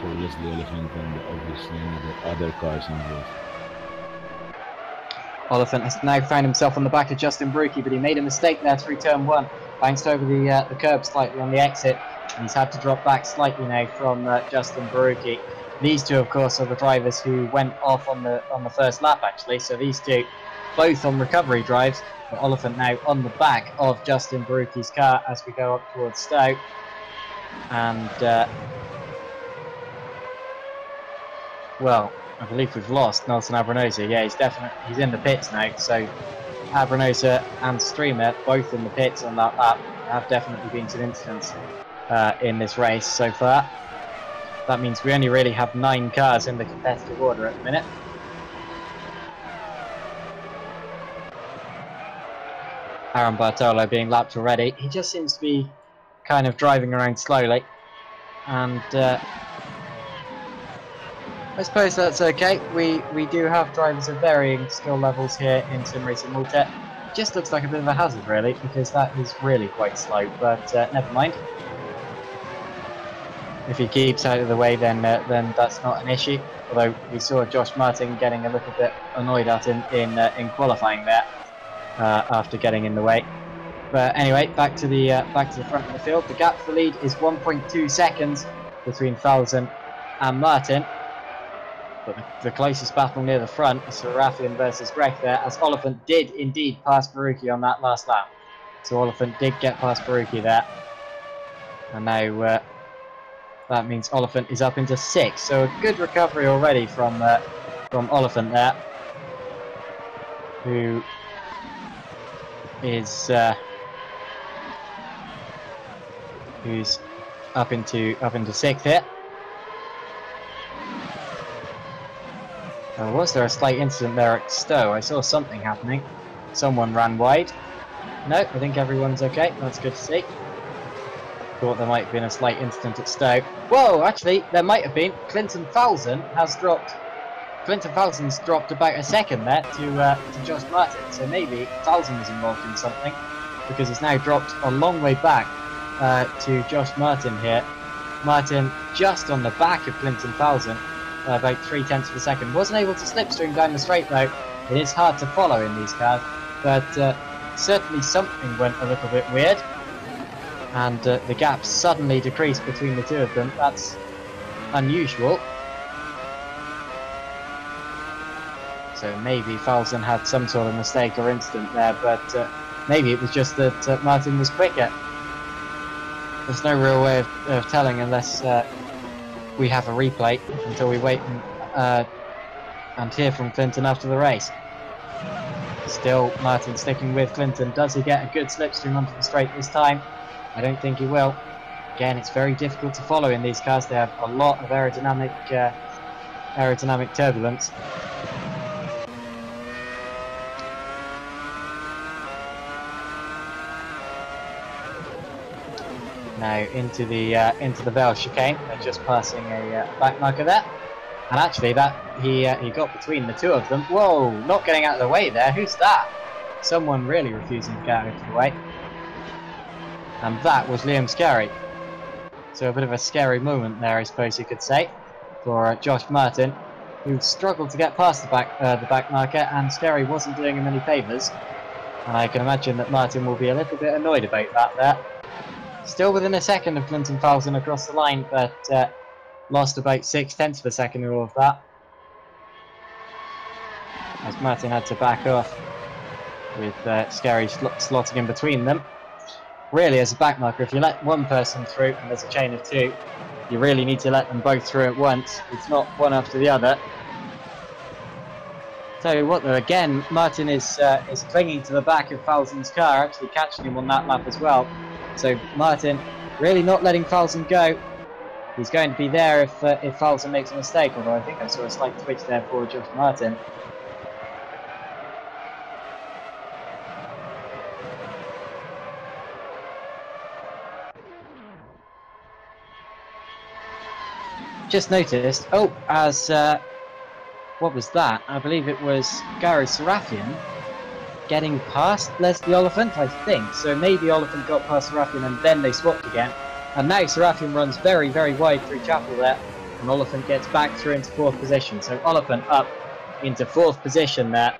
for Leslie Oliphant and obviously the other cars involved. Oliphant has now found himself on the back of Justin Baruki, but he made a mistake there through turn 1. Bounced over the curb slightly on the exit, and he's had to drop back slightly now from Justin Baruki. These two, of course, are the drivers who went off on the first lap, actually. So these two, both on recovery drives, but Oliphant now on the back of Justin Baruki's car as we go up towards Stowe. And, well, I believe we've lost Nelson Abranosa. Yeah, he's in the pits now. So Abranosa and Streamer, both in the pits on that lap, have definitely been some incidents in this race so far. That means we only really have 9 cars in the competitive order at the minute. Aaron Bartolo being lapped already. He just seems to be kind of driving around slowly. And I suppose that's okay. We do have drivers of varying skill levels here in Sim Racing Malta. It just looks like a bit of a hazard, really, because that is really quite slow, but never mind. If he keeps out of the way, then that's not an issue. Although we saw Josh Martin getting a little bit annoyed at him in qualifying there after getting in the way. But anyway, back to the front of the field. The gap for the lead is 1.2 seconds between Falzon and Martin. But the closest battle near the front is Serafian versus Greg there, as Oliphant did indeed pass Baruki on that last lap. So Oliphant did get past Baruki there, and now. That means Oliphant is up into 6th, so a good recovery already from Oliphant there, who is who's up into 6th here. Was there a slight incident there at Stowe? I saw something happening. Someone ran wide. No, I think everyone's okay. That's good to see. Thought there might have been a slight incident at Stowe. Whoa, actually, there might have been. Clinton Falzon's dropped about a second there to Josh Martin, so maybe Falzon was involved in something, because he's now dropped a long way back to Josh Martin here. Martin just on the back of Clinton Falzon, about 0.3 of a second. Wasn't able to slipstream down the straight though. It is hard to follow in these cars, but certainly something went a little bit weird. And the gap suddenly decreased between the two of them. That's unusual. So maybe Falzon had some sort of mistake or incident there, but maybe it was just that Martin was quicker. There's no real way of telling unless we have a replay, until we wait and hear from Clinton after the race. Still, Martin sticking with Clinton. Does he get a good slipstream onto the straight this time? I don't think he will. Again, it's very difficult to follow in these cars. They have a lot of aerodynamic turbulence. Now into the Vale chicane. They're just passing a back marker there, and actually that he got between the two of them. Whoa! Not getting out of the way there. Who's that? Someone really refusing to get out of the way. And that was Liam Scarry. So a bit of a scary moment there, I suppose you could say, for Josh Martin, who struggled to get past the back marker, and Scarry wasn't doing him any favours. And I can imagine that Martin will be a little bit annoyed about that there. Still within a second of Clinton Falzon across the line, but lost about 0.6 of a second in all of that, as Martin had to back off, with Scarry slotting in between them. Really, as a back marker, if you let one person through and there's a chain of 2, you really need to let them both through at once. It's not one after the other. Tell you what though, again, Martin is clinging to the back of Falzen's car, actually catching him on that lap as well. So Martin really not letting Falzen go. He's going to be there if Falzen makes a mistake, although I think I saw a slight twitch there for Josh Martin. Just noticed, what was that? I believe it was Gary Serafian getting past Leslie Oliphant, I think. So maybe Oliphant got past Serafian and then they swapped again. And now Serafian runs very, very wide through Chapel there. And Oliphant gets back through into 4th position. So Oliphant up into 4th position there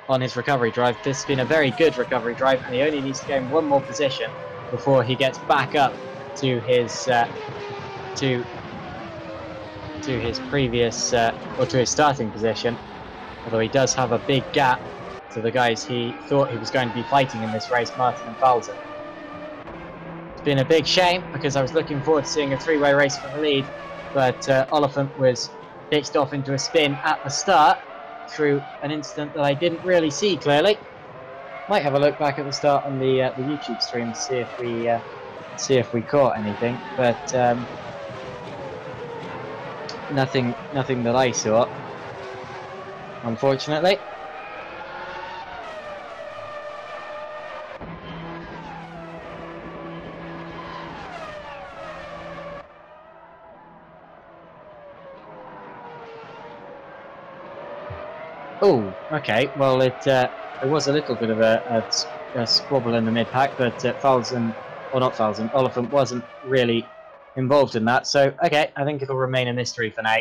on his recovery drive. This has been a very good recovery drive, and he only needs to gain 1 more position before he gets back up to his to his previous or to his starting position. Although he does have a big gap to the guys he thought he was going to be fighting in this race, Martin and Falzen. It's been a big shame because I was looking forward to seeing a 3-way race for the lead, but Oliphant was pitched off into a spin at the start through an incident that I didn't really see clearly. Might have a look back at the start on the YouTube stream to see if we caught anything, but nothing that I saw, unfortunately. Oh, okay. Well, it was a little bit of a squabble in the mid-pack, but Falzen, or not Falzen, Oliphant wasn't really involved in that. So, okay, I think it'll remain a mystery for now.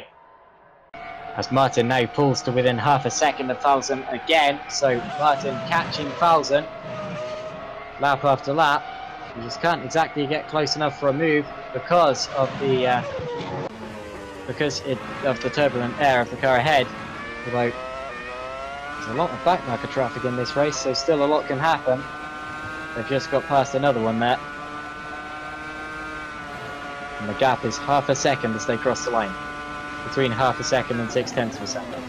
As Martin now pulls to within half a second of Falzen again. So, Martin catching Falzen lap after lap. You just can't exactly get close enough for a move because of the turbulent air of the car ahead. Although there's a lot of back marker traffic in this race, so still a lot can happen. They've just got past another one there. And the gap is half a second as they cross the line. Between half a second and 0.6 of a second.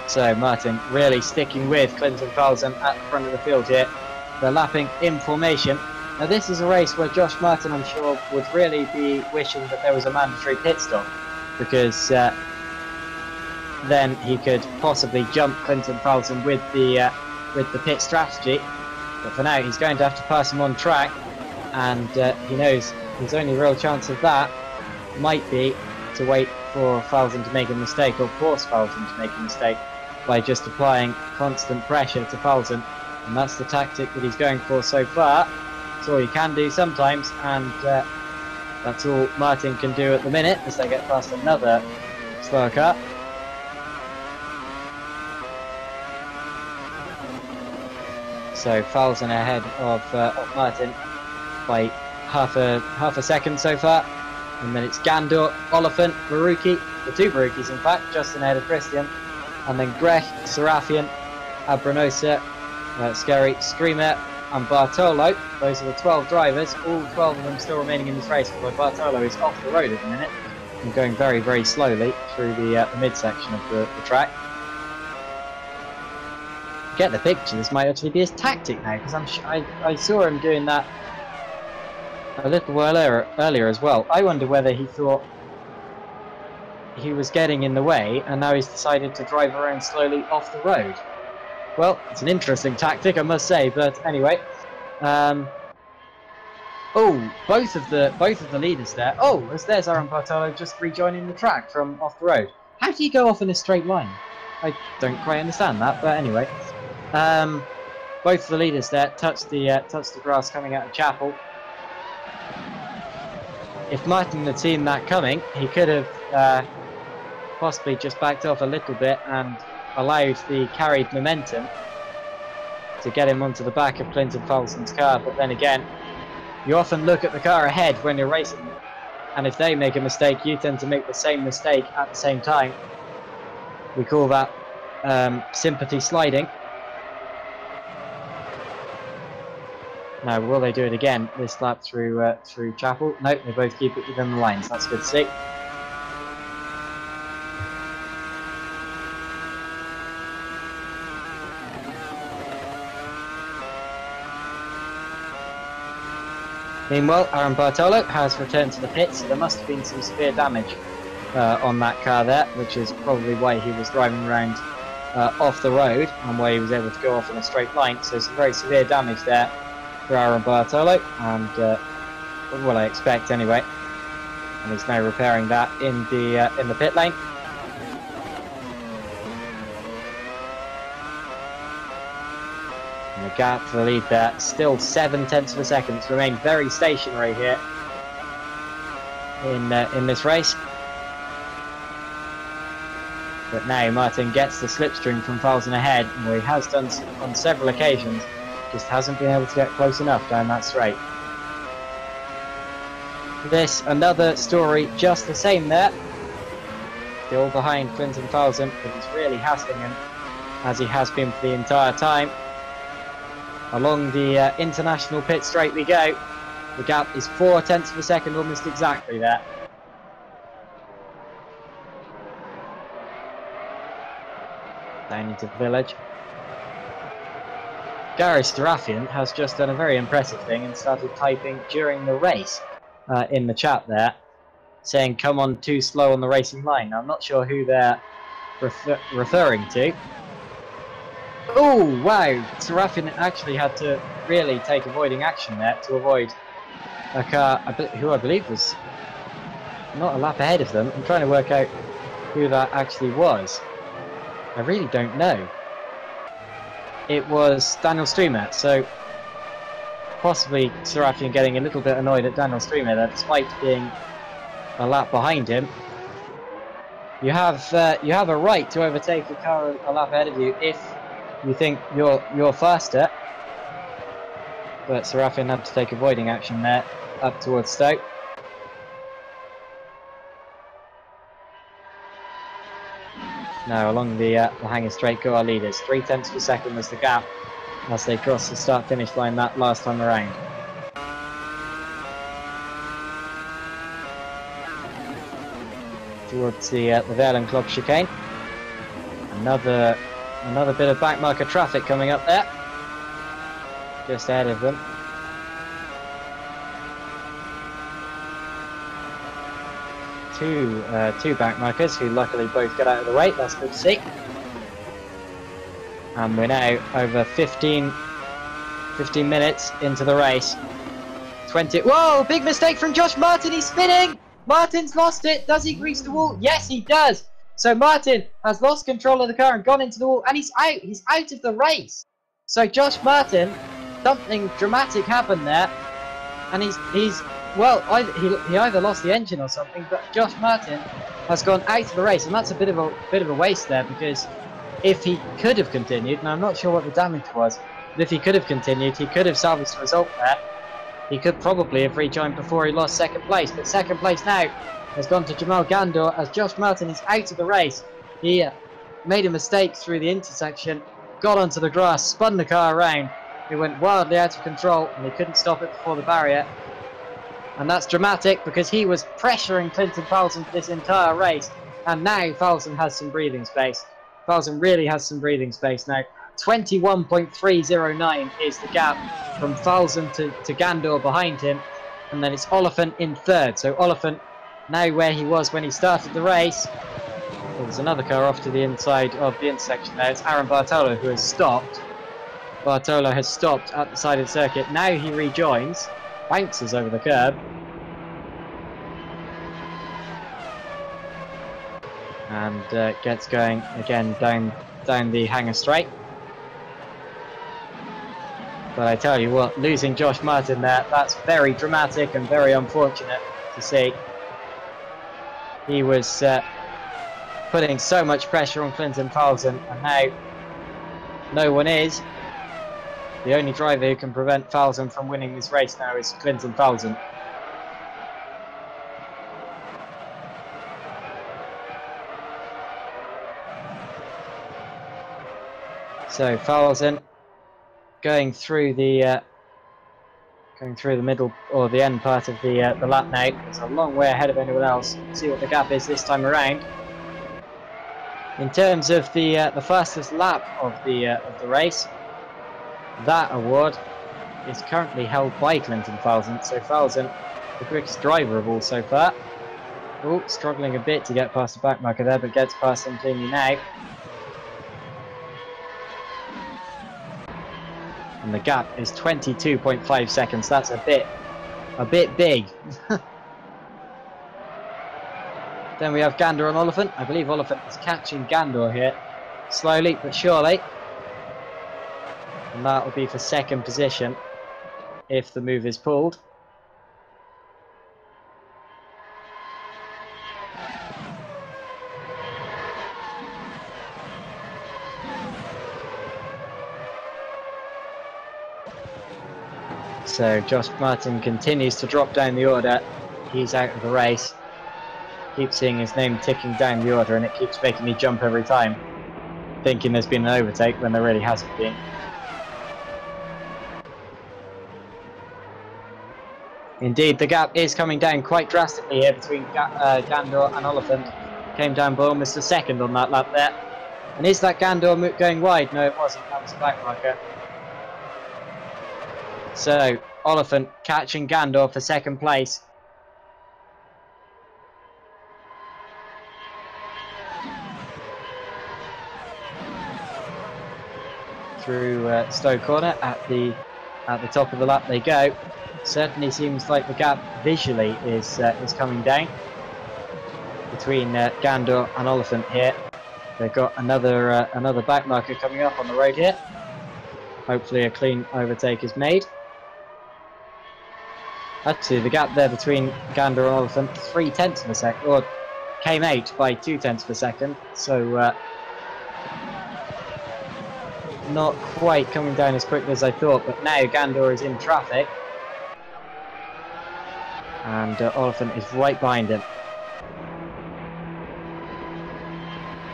So Martin really sticking with Clinton Falzen at the front of the field here. They're lapping in formation. Now this is a race where Josh Martin, I'm sure, would really be wishing that there was a mandatory pit stop, because then he could possibly jump Clinton Falzen with the pit strategy. But for now, he's going to have to pass him on track, and he knows his only real chance of that might be to wait for Falzen to make a mistake, or force Falzen to make a mistake by just applying constant pressure to Falzen. And that's the tactic that he's going for so far. That's all you can do sometimes, and that's all Martin can do at the minute as they get past another slower car. So Falzen ahead of Martin by half a second so far, and then it's Gandor, Oliphant, Baruki, the 2 Barukis in fact, Justin ahead of Christian, and then Grech, Serafian, Abranosa, Scary, Streamer, and Bartolo. Those are the 12 drivers, all 12 of them still remaining in this race, although Bartolo is off the road at the minute and going very, very slowly through the midsection of the track. Get the picture, this might actually be his tactic now, because I saw him doing that a little while earlier as well. I wonder whether he thought he was getting in the way and now he's decided to drive around slowly off the road. Well, it's an interesting tactic, I must say, but anyway. Oh, both of the leaders there. Oh, there's Aaron Bartolo just rejoining the track from off the road. How do you go off in a straight line? I don't quite understand that, but anyway. Both of the leaders there touched the grass coming out of Chapel. If Martin had seen that coming, he could have possibly just backed off a little bit and allowed the carried momentum to get him onto the back of Clinton Falzen's car. But then again, you often look at the car ahead when you're racing, and if they make a mistake, you tend to make the same mistake at the same time. We call that sympathy sliding. Now, will they do it again this lap through Chapel? Nope, they both keep it within the lines. That's good to see. Meanwhile, Aaron Bartolo has returned to the pits, so there must have been some severe damage on that car there, which is probably why he was driving around off the road and why he was able to go off in a straight line. So some very severe damage there for Aaron Bartolo, and well, I expect anyway. And he's now repairing that in the pit lane. And the gap for the lead there, still 0.7 of a second. It's remained very stationary here in this race. But now Martin gets the slipstream from Falzen ahead, and he has done on several occasions, just hasn't been able to get close enough down that straight. This, another story, just the same there. Still behind Clinton Falzen, but he's really hassling him, as he has been for the entire time. Along the international pit straight we go. The gap is 0.4 of a second, almost exactly there. Down into the village. Gary Serafian has just done a very impressive thing and started typing during the race in the chat there, saying come on too slow on the racing line. Now, I'm not sure who they're referring to. Oh wow, Serafian actually had to really take avoiding action there to avoid a car who I believe was not a lap ahead of them. I'm trying to work out who that actually was. I really don't know. It was Daniel Streamer, so possibly Serafian getting a little bit annoyed at Daniel Streamer there, despite being a lap behind him. You have a right to overtake a car a lap ahead of you if you think you're faster. But Serafian had to take avoiding action there up towards Stoke. Now along the Hangar Straight go our leaders. 0.3 of a second was the gap as they crossed the start-finish line that last time around. Towards the Verlin Club chicane. Another bit of backmarker traffic coming up there. Just ahead of them. Two backmarkers who luckily both got out of the way. That's good to see. And we're now over 15 minutes into the race. 20. Whoa! Big mistake from Josh Martin. He's spinning. Martin's lost it. Does he grease the wall? Yes, he does. So Martin has lost control of the car and gone into the wall, and he's out. He's out of the race. So Josh Martin, something dramatic happened there, and he's well, he either lost the engine or something, but Josh Martin has gone out of the race, and that's a bit of a waste there, because if he could have continued, and I'm not sure what the damage was, but if he could have continued, he could have salvaged the result there. He could probably have rejoined before he lost second place, but second place now has gone to Jamal Gandor as Josh Martin is out of the race. He made a mistake through the intersection, got onto the grass, spun the car around. It went wildly out of control, and he couldn't stop it before the barrier. And that's dramatic because he was pressuring Clinton Falzen for this entire race. And now Falzen has some breathing space. Falzen really has some breathing space now. 21.309 is the gap from Falzen to Gandor behind him. And then it's Oliphant in third. So Oliphant now where he was when he started the race. Well, there's another car off to the inside of the intersection there. It's Aaron Bartolo who has stopped. Bartolo has stopped at the side of the circuit. Now he rejoins. Bounces over the curb. And gets going again down the Hangar Straight. But I tell you what, losing Josh Martin there, that's very dramatic and very unfortunate to see. He was putting so much pressure on Clinton Falzen, and now no one is. The only driver who can prevent Falzen from winning this race now is Clinton Falzen. So Falzen going through the Going through the middle or the end part of the lap now. It's a long way ahead of anyone else. Let's see what the gap is this time around. In terms of the fastest lap of the race, that award is currently held by Clinton Falzon. So Falzon, the quickest driver of all so far. Oh, struggling a bit to get past the back marker there, but gets past him cleanly now. And the gap is 22.5 seconds. That's a bit big. Then we have Gandor and Oliphant. I believe Oliphant is catching Gandor here, slowly but surely. And that will be for second position if the move is pulled. So Josh Martin continues to drop down the order. He's out of the race. Keep seeing his name ticking down the order, and it keeps making me jump every time, thinking there's been an overtake when there really hasn't been. Indeed, the gap is coming down quite drastically here between Gandor and Oliphant. Came down by almost a second on that lap there. And is that Gandor going wide? No, it wasn't. That was a back marker. So, Oliphant catching Gandor for second place. Through Stowe Corner at the top of the lap they go. Certainly seems like the gap visually is coming down between Gandor and Oliphant here. They've got another back marker coming up on the road here. Hopefully a clean overtake is made. Actually, the gap there between Gandor and Oliphant, 0.3 of a second, or came out by 0.2 of a second. So not quite coming down as quickly as I thought, but now Gandor is in traffic. And Oliphant is right behind him.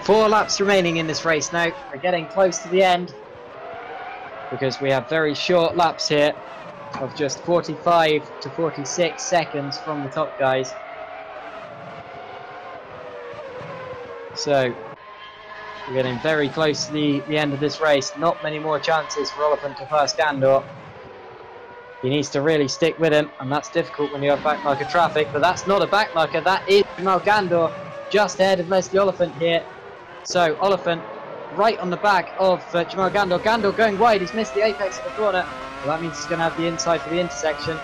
4 laps remaining in this race now. We're getting close to the end, because we have very short laps here of just 45 to 46 seconds from the top guys. So we're getting very close to the end of this race. Not many more chances for Oliphant to pass Gandor. He needs to really stick with him, and that's difficult when you have backmarker traffic, but that's not a backmarker, that is Jamal Gandor, just ahead of Leslie Oliphant here. So Oliphant right on the back of Jamal Gandor. Gandor going wide, he's missed the apex of the corner. Well, that means he's going to have the inside for the intersection.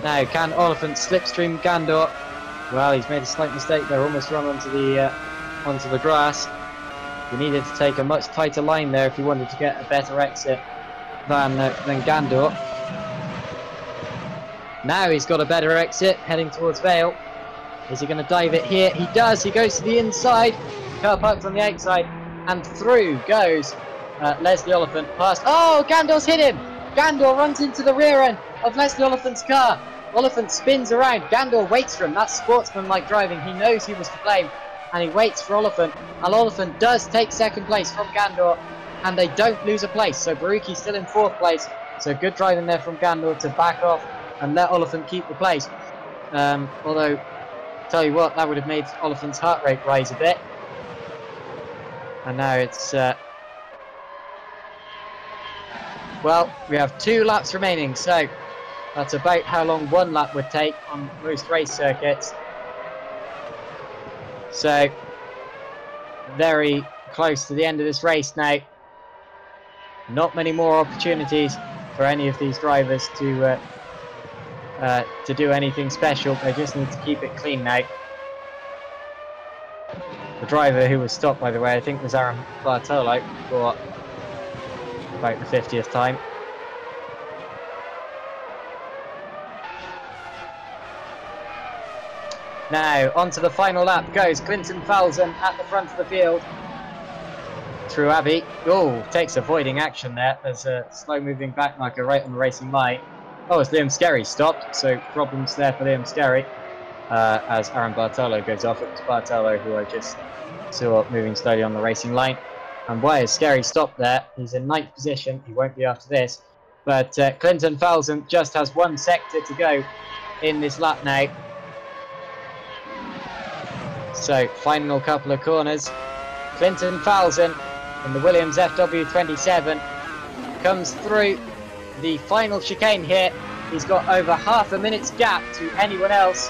Now, can Oliphant slipstream Gandor? Well, he's made a slight mistake there, almost run onto the grass. He needed to take a much tighter line there if he wanted to get a better exit than Gandor. Now he's got a better exit, heading towards Vale. Is he going to dive it here? He does, he goes to the inside, car parked on the outside, and through goes Leslie Oliphant past. Oh, Gandor's hit him! Gandor runs into the rear end of Leslie Oliphant's car. Oliphant spins around, Gandor waits for him. That's sportsman-like driving, he knows he was to blame, and he waits for Oliphant, and Oliphant does take second place from Gandor, and they don't lose a place, so Baruki's still in 4th place. So good driving there from Gandor to back off and let Oliphant keep the place. Although, tell you what, that would have made Oliphant's heart rate rise a bit. And now it's well, we have 2 laps remaining, so that's about how long 1 lap would take on most race circuits. So very close to the end of this race now. Not many more opportunities for any of these drivers to do anything special. They just need to keep it clean now. The driver who was stopped, by the way, I think was Aaron Bartolo for about the 50th time. Now, onto the final lap goes Clinton Falzon at the front of the field. Through Abbey. Oh, takes avoiding action there. There's a slow-moving back marker right on the racing line. Oh, it's Liam Skerry stopped, so problems there for Liam Skerry. As Aaron Bartolo goes off. It was Bartolo who I just saw moving slowly on the racing line. And why is Skerry stopped there? He's in 9th position. He won't be after this. But Clinton Falzon just has one sector to go in this lap now. So, final couple of corners. Clinton Falzon in the Williams FW27 comes through the final chicane here. He's got over half a minute's gap to anyone else.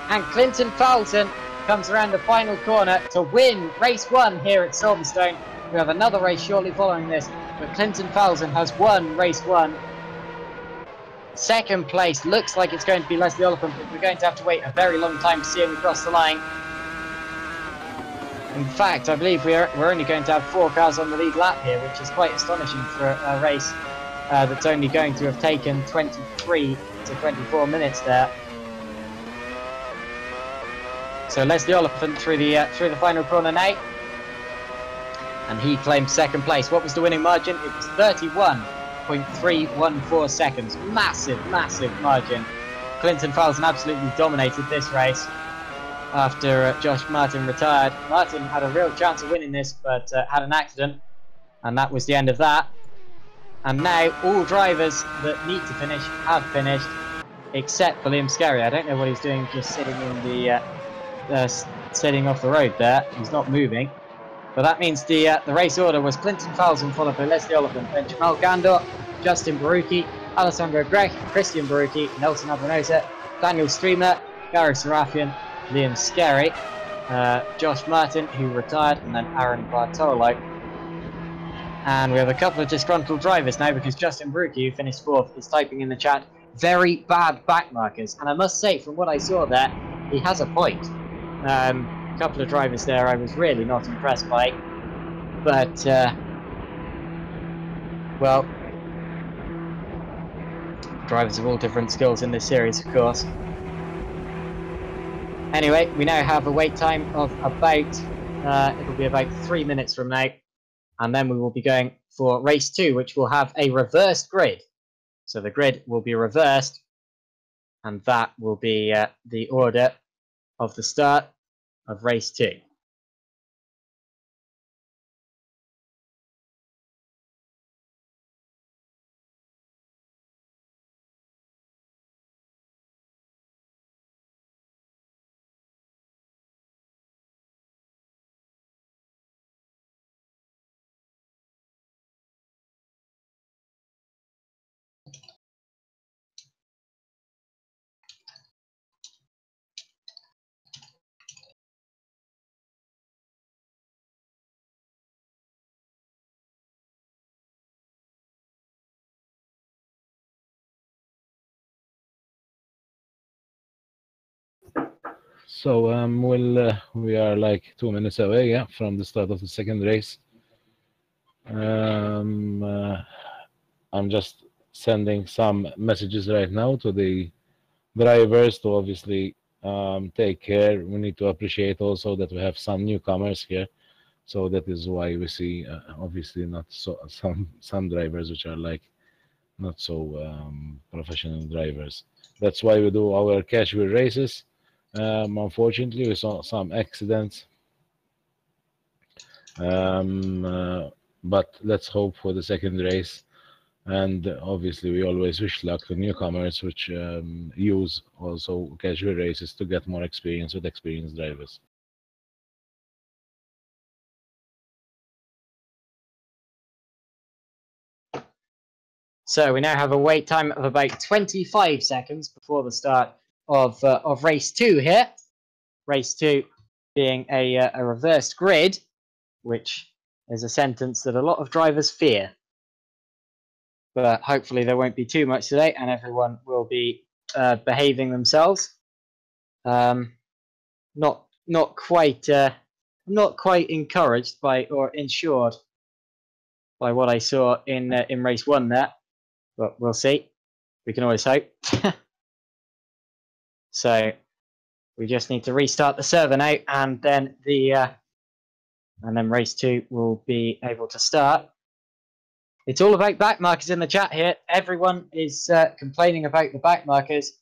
And Clinton Falzon comes around the final corner to win race 1 here at Silverstone. We have another race shortly following this, but Clinton Falzon has won race 1. Second place looks like it's going to be Leslie Oliphant, but we're going to have to wait a very long time to see him across the line. In fact, I believe we're only going to have 4 cars on the lead lap here, which is quite astonishing for a race that's only going to have taken 23 to 24 minutes there. So Leslie Oliphant through the final corner now, and he claimed second place. What was the winning margin? It was 31.314 seconds. Massive margin. Clinton Falzon absolutely dominated this race after Josh Martin retired. Martin had a real chance of winning this, but had an accident, and that was the end of that. And now all drivers that need to finish have finished, except for Liam Skerry. I don't know what he's doing, just sitting in the sitting off the road there. He's not moving. But that means the race order was Clinton Falzon, followed by Leslie Oliphant, then Jamal Gandor, Justin Baruki, Alessandro Grech, Christian Baruki, Nelson Abranosa, Daniel Streamler, Gary Serafian, Liam Skerry, Josh Martin, who retired, and then Aaron Bartolo. And we have a couple of disgruntled drivers now, because Justin Baruki, who finished 4th, is typing in the chat, very bad back markers. And I must say, from what I saw there, he has a point. A couple of drivers there I was really not impressed by. But, well, drivers have all different skills in this series, of course. Anyway, we now have a wait time of about, it'll be about 3 minutes from now. And then we will be going for race 2, which will have a reversed grid. So the grid will be reversed, and that will be the order of the start of race 2. So we are like 2 minutes away, from the start of the second race. I'm just sending some messages right now to the drivers to obviously take care. We need to appreciate also that we have some newcomers here, so that is why we see obviously not so some drivers which are like not so professional drivers. That's why we do our casual races. Unfortunately, we saw some accidents, but let's hope for the second race. And obviously, we always wish luck to newcomers, which use also casual races to get more experience with experienced drivers. So we now have a wait time of about 25 seconds before the start of race 2 here. Race 2 being a reversed grid, which is a sentence that a lot of drivers fear. But hopefully there won't be too much today, and everyone will be behaving themselves. Not quite encouraged by or insured by what I saw in race 1 there, but we'll see. We can always hope. So we just need to restart the server now, and then race 2 will be able to start. It's all about back markers in the chat here. Everyone is complaining about the back markers.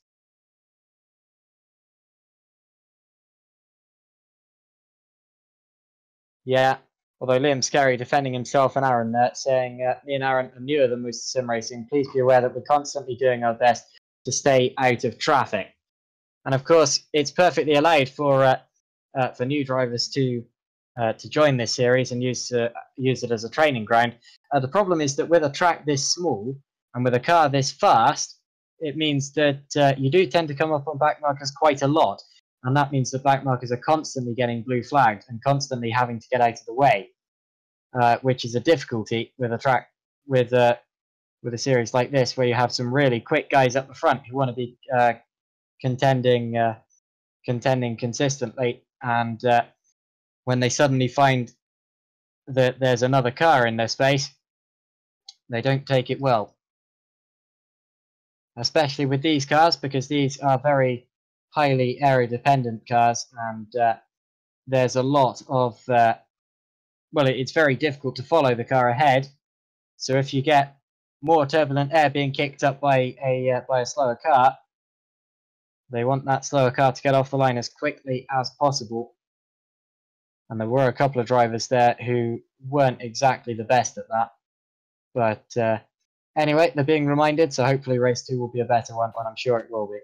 Yeah, Although Liam Scarry defending himself and Aaron there, saying me and Aaron are newer than most sim racing. Please be aware that we're constantly doing our best to stay out of traffic. And of course, it's perfectly allowed for new drivers to join this series and use it as a training ground. The problem is that with a track this small and with a car this fast, it means that you do tend to come up on backmarkers quite a lot. And that means that backmarkers are constantly getting blue flagged and constantly having to get out of the way, which is a difficulty with a track with a series like this, where you have some really quick guys up the front who want to be contending consistently, and when they suddenly find that there's another car in their space, they don't take it well. Especially with these cars, because these are very highly area dependent cars, and there's a lot of well, it's very difficult to follow the car ahead. So if you get more turbulent air being kicked up by a slower car, they want that slower car to get off the line as quickly as possible. And there were a couple of drivers there who weren't exactly the best at that. But anyway, they're being reminded, so hopefully race 2 will be a better one, and I'm sure it will be.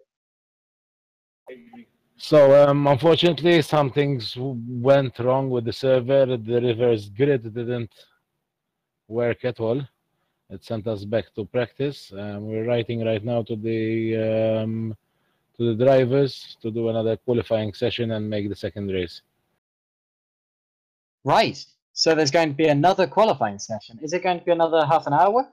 So unfortunately, some things went wrong with the server. The reverse grid didn't work at all. It sent us back to practice. We're writing right now to the drivers to do another qualifying session and make the second race. Right. So there's going to be another qualifying session. Is it going to be another half an hour?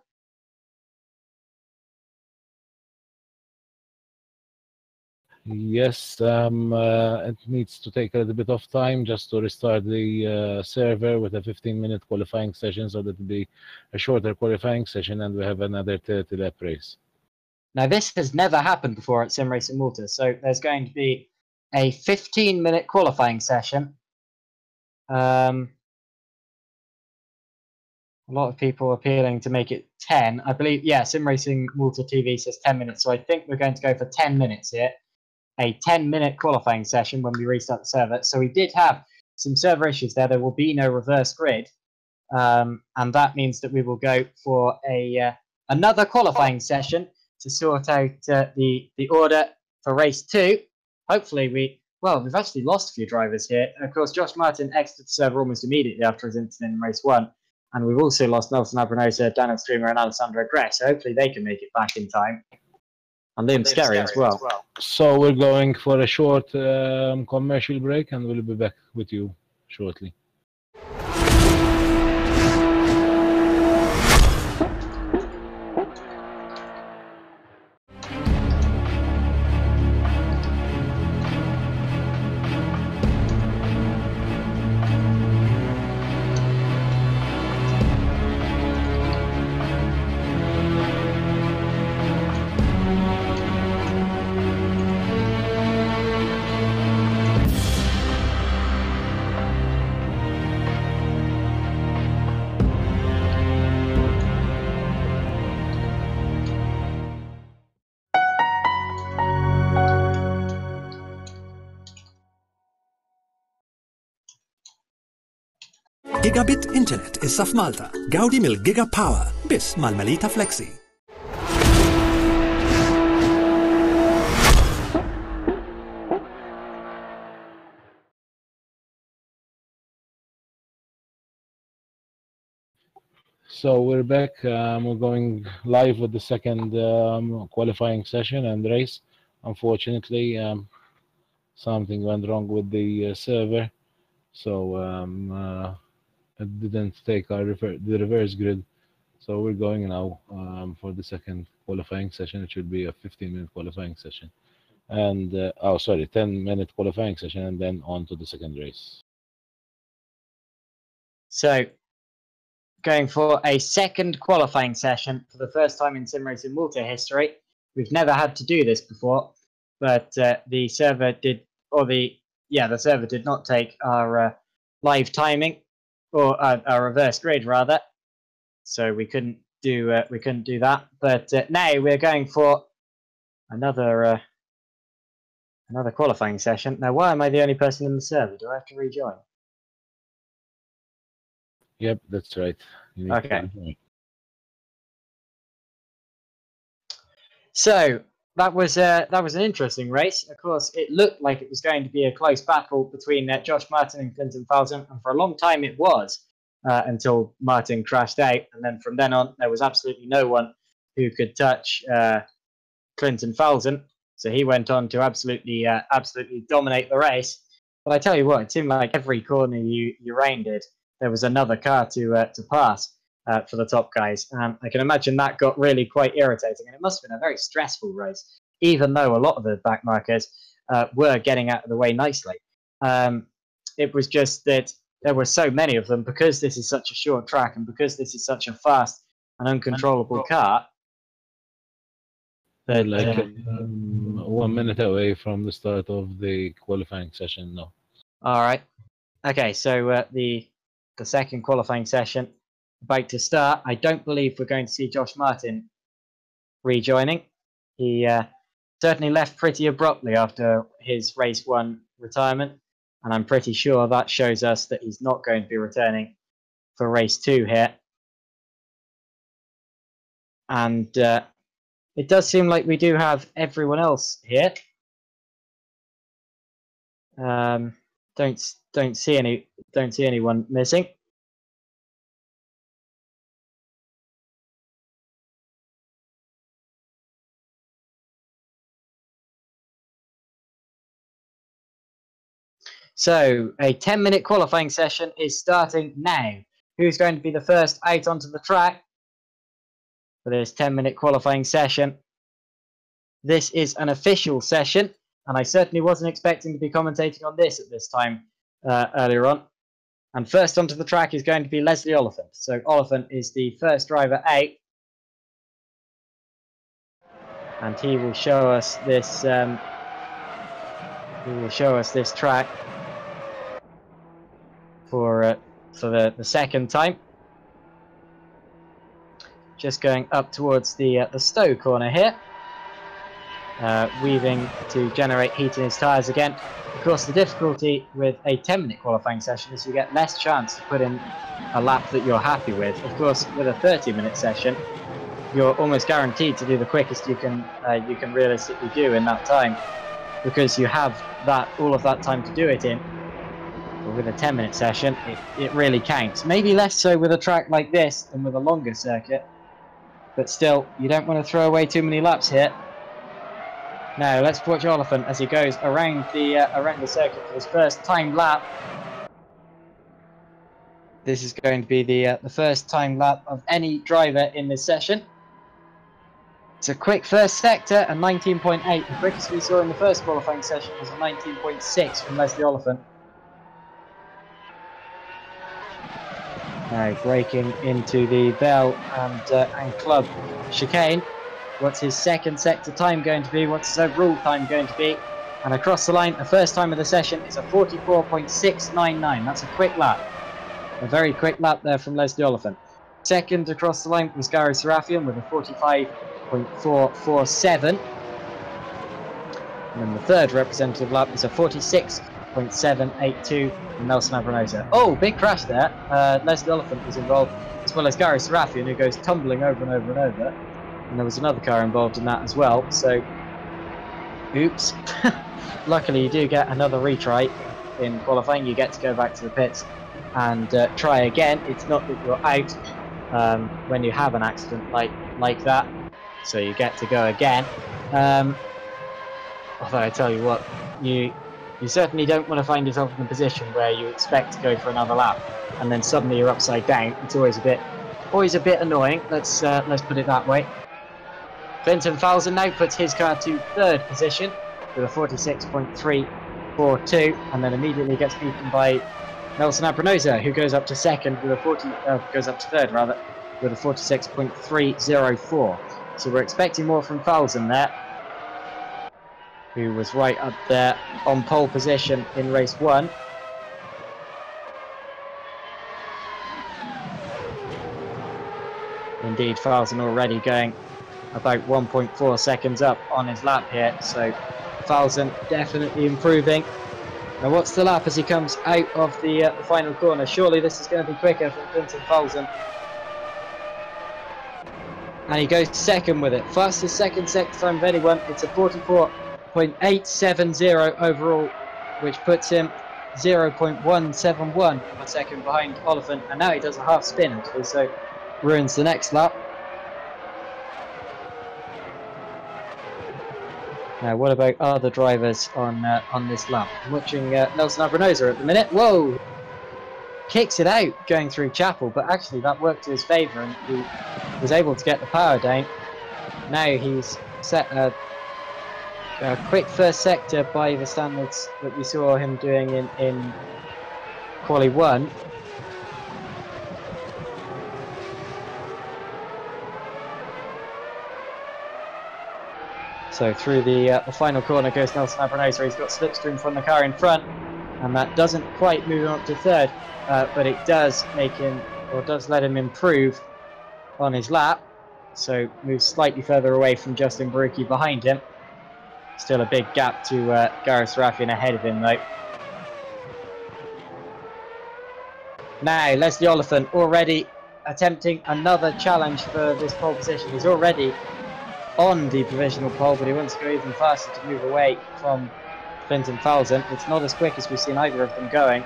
Yes, it needs to take a little bit of time just to restart the server with a 15-minute qualifying session, so that it'll be a shorter qualifying session and we have another 30-lap race. Now, this has never happened before at Sim Racing Malta, so there's going to be a 15-minute qualifying session. A lot of people appealing to make it 10. I believe, yeah, Sim Racing Malta TV says 10 minutes, so I think we're going to go for 10 minutes here. A 10-minute qualifying session when we restart the server. So we did have some server issues there. There will be no reverse grid, and that means that we will go for another qualifying session to sort out the order for race 2. Hopefully we've actually lost a few drivers here. Of course, Josh Martin exited the server almost immediately after his incident in race 1, and we've also lost Nelson Abranosa, Daniel Streamer, and Alessandro Gress. So hopefully they can make it back in time. And Liam Scarry as well. So we're going for a short commercial break, and we'll be back with you shortly. Gigabit Internet issa f'Malta. Gawdi mill-Giga Power biss mal-Melita Flexi. So we're back. We're going live with the second qualifying session and race. Unfortunately, something went wrong with the server, so it didn't take the reverse grid. So we're going now for the second qualifying session. It should be a 15-minute qualifying session, and 10-minute qualifying session, and then on to the second race. So, going for a second qualifying session for the first time in Sim Racing Malta history. We've never had to do this before, but the server did not take our live timing, or our reverse grid rather. So we couldn't do that. But now we're going for another qualifying session. Now, why am I the only person in the server? Do I have to rejoin? Yep, that's right. You need Okay. to- So that was an interesting race. Of course, it looked like it was going to be a close battle between Josh Martin and Clinton Falzon, and for a long time it was, until Martin crashed out, and then from then on there was absolutely no one who could touch Clinton Falzon. So he went on to absolutely dominate the race. But I tell you what, it seemed like every corner you rounded, there was another car to pass for the top guys. And I can imagine that got really quite irritating. And it must have been a very stressful race, even though a lot of the back markers were getting out of the way nicely. It was just that there were so many of them, because this is such a short track and because this is such a fast and uncontrollable car. They're like 1 minute away from the start of the qualifying session now. All right. Okay, so the second qualifying session about to start. I don't believe we're going to see Josh Martin rejoining. He certainly left pretty abruptly after his race 1 retirement, and I'm pretty sure that shows us that he's not going to be returning for race 2 here. And it does seem like we do have everyone else here. Don't see anyone missing. So a 10-minute qualifying session is starting now. Who's going to be the first out onto the track for this 10-minute qualifying session? This is an official session, and I certainly wasn't expecting to be commentating on this at this time earlier on. And first onto the track is going to be Leslie Oliphant. So Oliphant is the first driver out, and he will show us this. He will show us this track for the second time. Just going up towards the Stowe corner here. Weaving to generate heat in his tyres again. Of course, the difficulty with a 10-minute qualifying session is you get less chance to put in a lap that you're happy with. Of course, with a 30-minute session, you're almost guaranteed to do the quickest you can realistically do in that time, because you have all of that time to do it in. But with a 10-minute session, it really counts. Maybe less so with a track like this than with a longer circuit, but still, you don't want to throw away too many laps here. Now let's watch Oliphant as he goes around the circuit for his first timed lap. This is going to be the first timed lap of any driver in this session. It's a quick first sector, a 19.8. The quickest we saw in the first qualifying session was a 19.6 from Leslie Oliphant. Now braking into the Bell and Club chicane. What's his second sector time going to be? What's his overall time going to be? And across the line, the first time of the session is a 44.699. That's a quick lap. A very quick lap there from Leslie Oliphant. Second across the line was Gary Serafian with a 45.447. And then the third representative lap is a 46.782 from Nelson Abranosa. Oh, big crash there. Leslie Oliphant was involved, as well as Gary Serafian, who goes tumbling over and over and over. And there was another car involved in that as well, so oops. Luckily you do get another retry in qualifying. You get to go back to the pits and try again. It's not that you're out when you have an accident like that, so you get to go again. Although I tell you what, you certainly don't want to find yourself in a position where you expect to go for another lap and then suddenly you're upside down. It's always a bit annoying. Let's put it that way. Clinton Falzon now puts his car to third position with a 46.342, and then immediately gets beaten by Nelson Abranosa, who goes up to third with a 46.304. So we're expecting more from Falzon there, who was right up there on pole position in race 1. Indeed, Falzon already going about 1.4 seconds up on his lap here, so Falzon definitely improving. Now what's the lap as he comes out of the final corner? Surely this is going to be quicker from Clinton Falzen. And he goes second with it. Fastest second sector time of anyone. It's a 44.870 overall, which puts him 0.171 of a second behind Oliphant. And now he does a half spin actually, so ruins the next lap. Now, what about other drivers on this lap? I'm watching Nelson Abranosa at the minute. Whoa! Kicks it out going through Chapel, but actually that worked to his favour and he was able to get the power down. Now he's set a quick first sector by the standards that we saw him doing in Quali 1. So through the final corner goes Nelson Abranosa. He's got slipstream from the car in front, and that doesn't quite move him up to third, but it does make him, or does let him improve on his lap. So moves slightly further away from Justin Baruki behind him. Still a big gap to Gareth Serafian ahead of him though. Now Leslie Oliphant already attempting another challenge for this pole position. He's already on the provisional pole, but he wants to go even faster to move away from Clinton Falzen. It's not as quick as we've seen either of them going.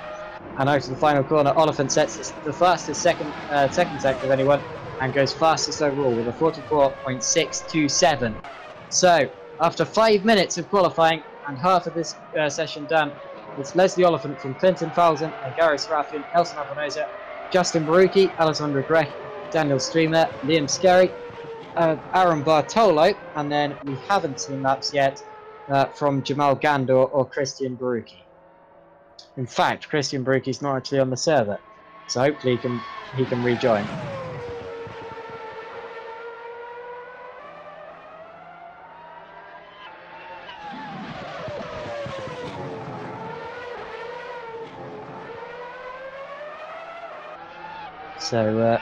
And out of the final corner, Oliphant sets the fastest second sector of anyone and goes fastest overall with a 44.627. So, after 5 minutes of qualifying and half of this session done, it's Leslie Oliphant from Clinton Falzen and Gary Serafian, Nelson Abranosa, Justin Baruki, Alessandro Grech, Daniel Streamer, Liam Skerry, Aaron Bartolo, and then we haven't seen laps yet from Jamal Gandor or Christian Baruki. In fact, Christian Baruki's not actually on the server, so hopefully he can rejoin. So,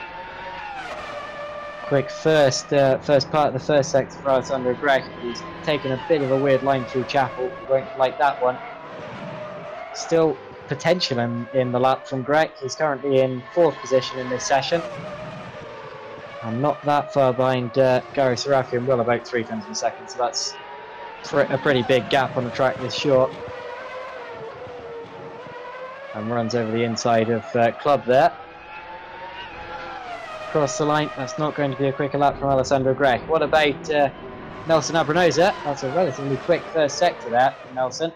quick first part of the first sector for Alessandro Grech. He's taken a bit of a weird line through Chapel. He won't like that one. Still potential in the lap from Grech. He's currently in 4th position in this session. And not that far behind Gary Serafian, well about 3 tenths of a second. So that's a pretty big gap on a track this short. And runs over the inside of Club there. Across the line, that's not going to be a quicker lap from Alessandro Grech. What about Nelson Abranosa? That's a relatively quick first sector there from Nelson.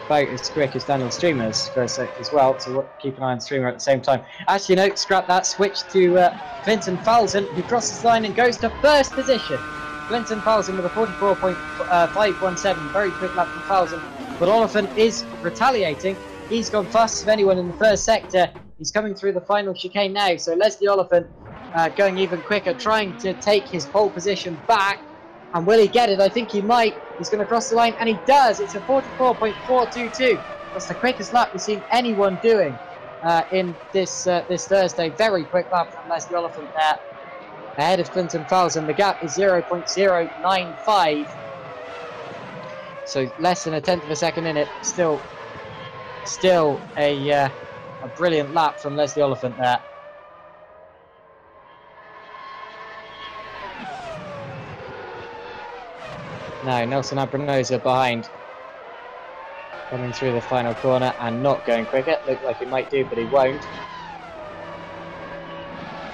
About as quick as Daniel Streamer's first sector as well, so we'll keep an eye on Streamer at the same time. Actually, no, scrap that, switch to Clinton Falzen, who crosses the line and goes to first position. Clinton Falzen with a 44.517, very quick lap from Falzen, but Oliphant is retaliating. He's gone fastest of anyone in the first sector. He's coming through the final chicane now, so Leslie Oliphant going even quicker, trying to take his pole position back. And will he get it? I think he might. He's going to cross the line, and he does. It's a 44.422. That's the quickest lap we've seen anyone doing in this Thursday. Very quick lap from Leslie Oliphant there. Ahead of Clinton Falzen. The gap is 0.095. So less than a tenth of a second in it. Still a brilliant lap from Leslie Oliphant there. Now Nelson Abranosa behind, coming through the final corner and not going quicker. Looked like he might do, but he won't.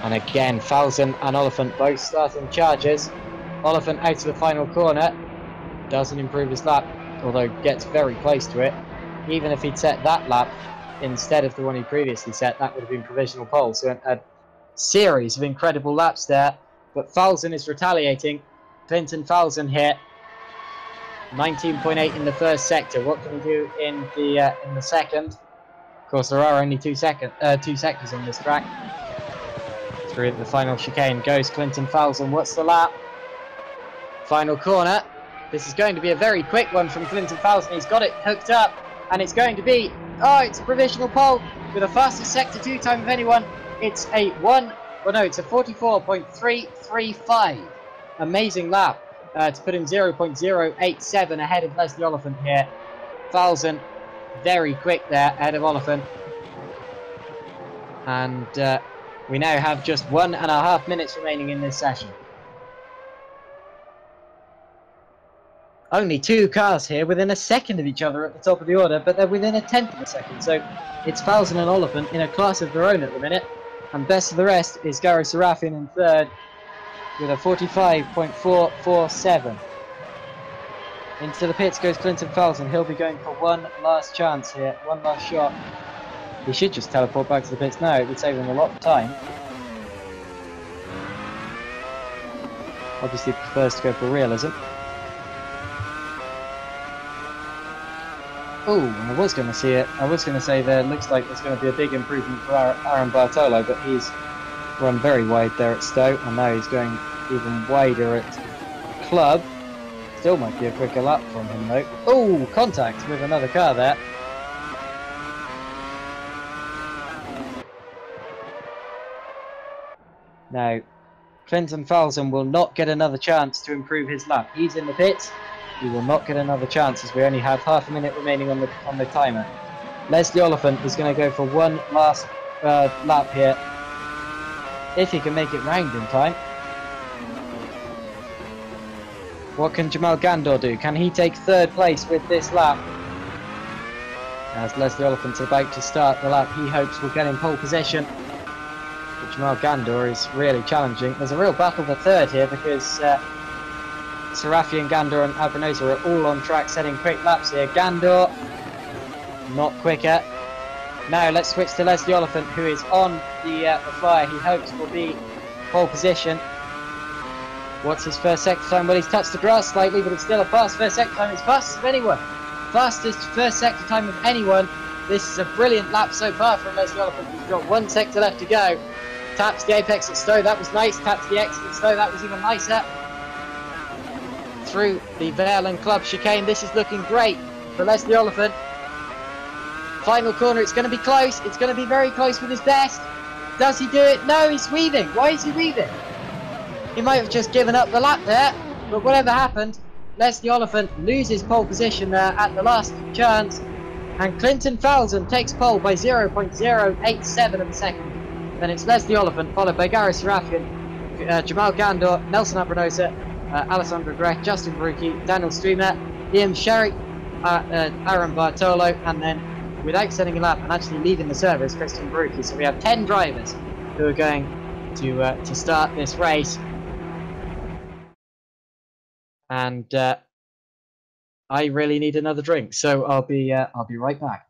And again, Falzen and Oliphant both starting charges. Oliphant out to the final corner, doesn't improve his lap, although gets very close to it. Even if he'd set that lap instead of the one he previously set, that would have been provisional pole. So a series of incredible laps there. But Falzen is retaliating. Clinton Falzen here. 19.8 in the first sector. What can he do in the second? Of course, there are only two sectors on this track. Through the final chicane goes Clinton Falzen. What's the lap? Final corner. This is going to be a very quick one from Clinton Falzen. He's got it hooked up, and it's going to be, it's a provisional pole with the fastest sector 2 time of anyone. It's a 44.335. Amazing lap. to put him 0.087 ahead of Leslie Oliphant here. Falzon very quick there ahead of Oliphant. And we now have just 1.5 minutes remaining in this session. Only 2 cars here within a second of each other at the top of the order, but they're within a tenth of a second. So it's Falzon and Oliphant in a class of their own at the minute. And best of the rest is Garo Sarafian in third with a 45.447. Into the pits goes Clinton Falzon. He'll be going for one last chance here, one last shot. He should just teleport back to the pits now. It would save him a lot of time. Obviously prefers to go for realism. Oh, I was going to see it. I was going to say there looks like there's going to be a big improvement for Aaron Bartolo, but he's run very wide there at Stowe, and now he's going even wider at Club. Still might be a quicker lap from him though. Oh, contact with another car there. Now, Clinton Falzon will not get another chance to improve his lap. He's in the pits. He will not get another chance as we only have half a minute remaining on the timer. Leslie Oliphant is going to go for one last lap here, if he can make it round in time. What can Jamal Gandor do? Can he take third place with this lap? As Leslie Oliphant's about to start the lap, he hopes will get in pole position. But Jamal Gandor is really challenging. There's a real battle for third here because Sarafian, Gandor and Albanosa are all on track setting quick laps here. Gandor, not quicker. Now let's switch to Leslie Oliphant, who is on the flyer. He hopes will be pole position. What's his first sector time? Well, he's touched the grass slightly, but it's still a fast first sector time. It's fastest of anyone. Fastest first sector time of anyone. This is a brilliant lap so far from Leslie Oliphant. He's got 1 sector left to go. Taps the apex at Stowe, that was nice. Taps the exit at Stowe, that was even nicer. Through the Vale and Club chicane, this is looking great for Leslie Oliphant. Final corner, it's going to be close. It's going to be very close with his best. Does he do it? No, he's weaving. Why is he weaving? He might have just given up the lap there, but whatever happened, Leslie Oliphant loses pole position there at the last chance, and Clinton Falzon takes pole by 0.087 of a second. Then it's Leslie Oliphant, followed by Garo Sarafian, Jamal Gandor, Nelson Abranosa, Alessandro Grech, Justin Barucchi, Daniel Streamer, Ian Sherrick, Aaron Bartolo, and then without setting a lap and actually leaving the service, Christian Barucchi. So we have 10 drivers who are going to start this race. And I really need another drink, so I'll be right back.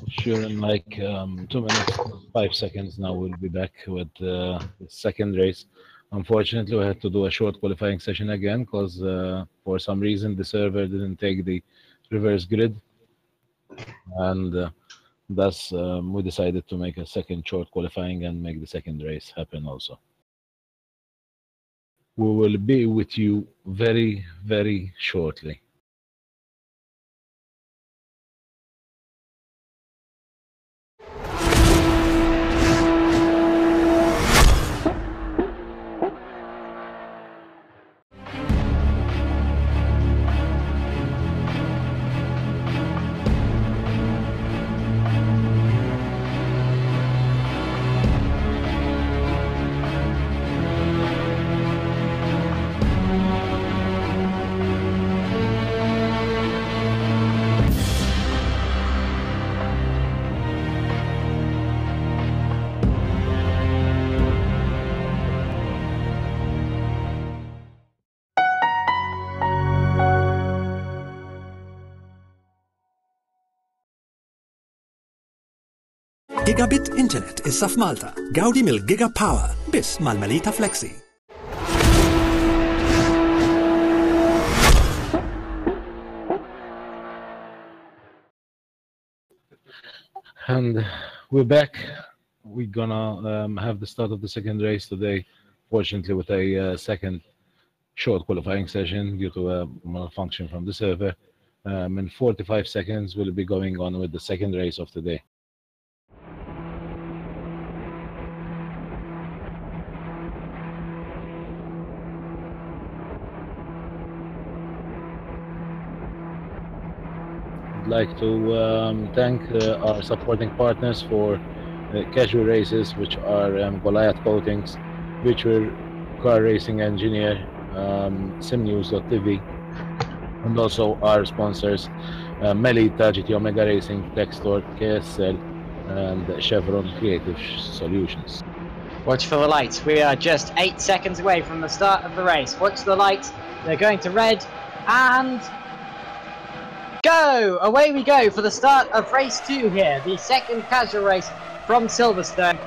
Sure, in like 2 minutes, 5 seconds now we'll be back with the second race. Unfortunately, we had to do a short qualifying session again because for some reason the server didn't take the reverse grid, and thus we decided to make a second short qualifying and make the second race happen also. We will be with you very, very shortly. Gigabit Internet issa f'Malta. Gawdi mill-Giga Power biss mal-Melita Flexi. And we're back. We're gonna have the start of the second race today, fortunately with a second short qualifying session due to a malfunction from the server. In 45 seconds we'll be going on with the second race of the day. would like to thank our supporting partners for casual races, which are Goliath Coatings, Virtual Car Racing Engineer, SimNews.tv, and also our sponsors, Melita, GT Omega Racing, Textor, KSL, and Chevron Creative Solutions. Watch for the lights. We are just 8 seconds away from the start of the race. Watch the lights. They're going to red, and go! Away we go for the start of race 2 here, the second casual race from Silverstone.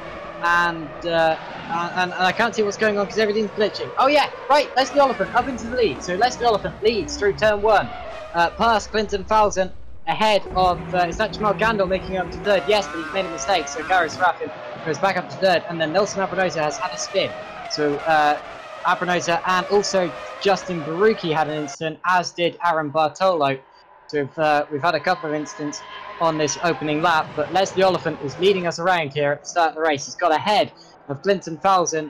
And I can't see what's going on because everything's glitching. Oh yeah, right, Leslie Oliphant up into the lead. So Leslie Oliphant leads through turn 1, past Clinton Falzon, ahead of, is that Jamal Gandol making up to third? Yes, but he's made a mistake, so Gary Serafin goes back up to third, and then Nelson Abranosa has had a spin. So Abranosa and also Justin Barucki had an incident, as did Aaron Bartolo. So we've had a couple of incidents on this opening lap, but Leslie Oliphant is leading us around here at the start of the race. He's got ahead of Clinton Falzon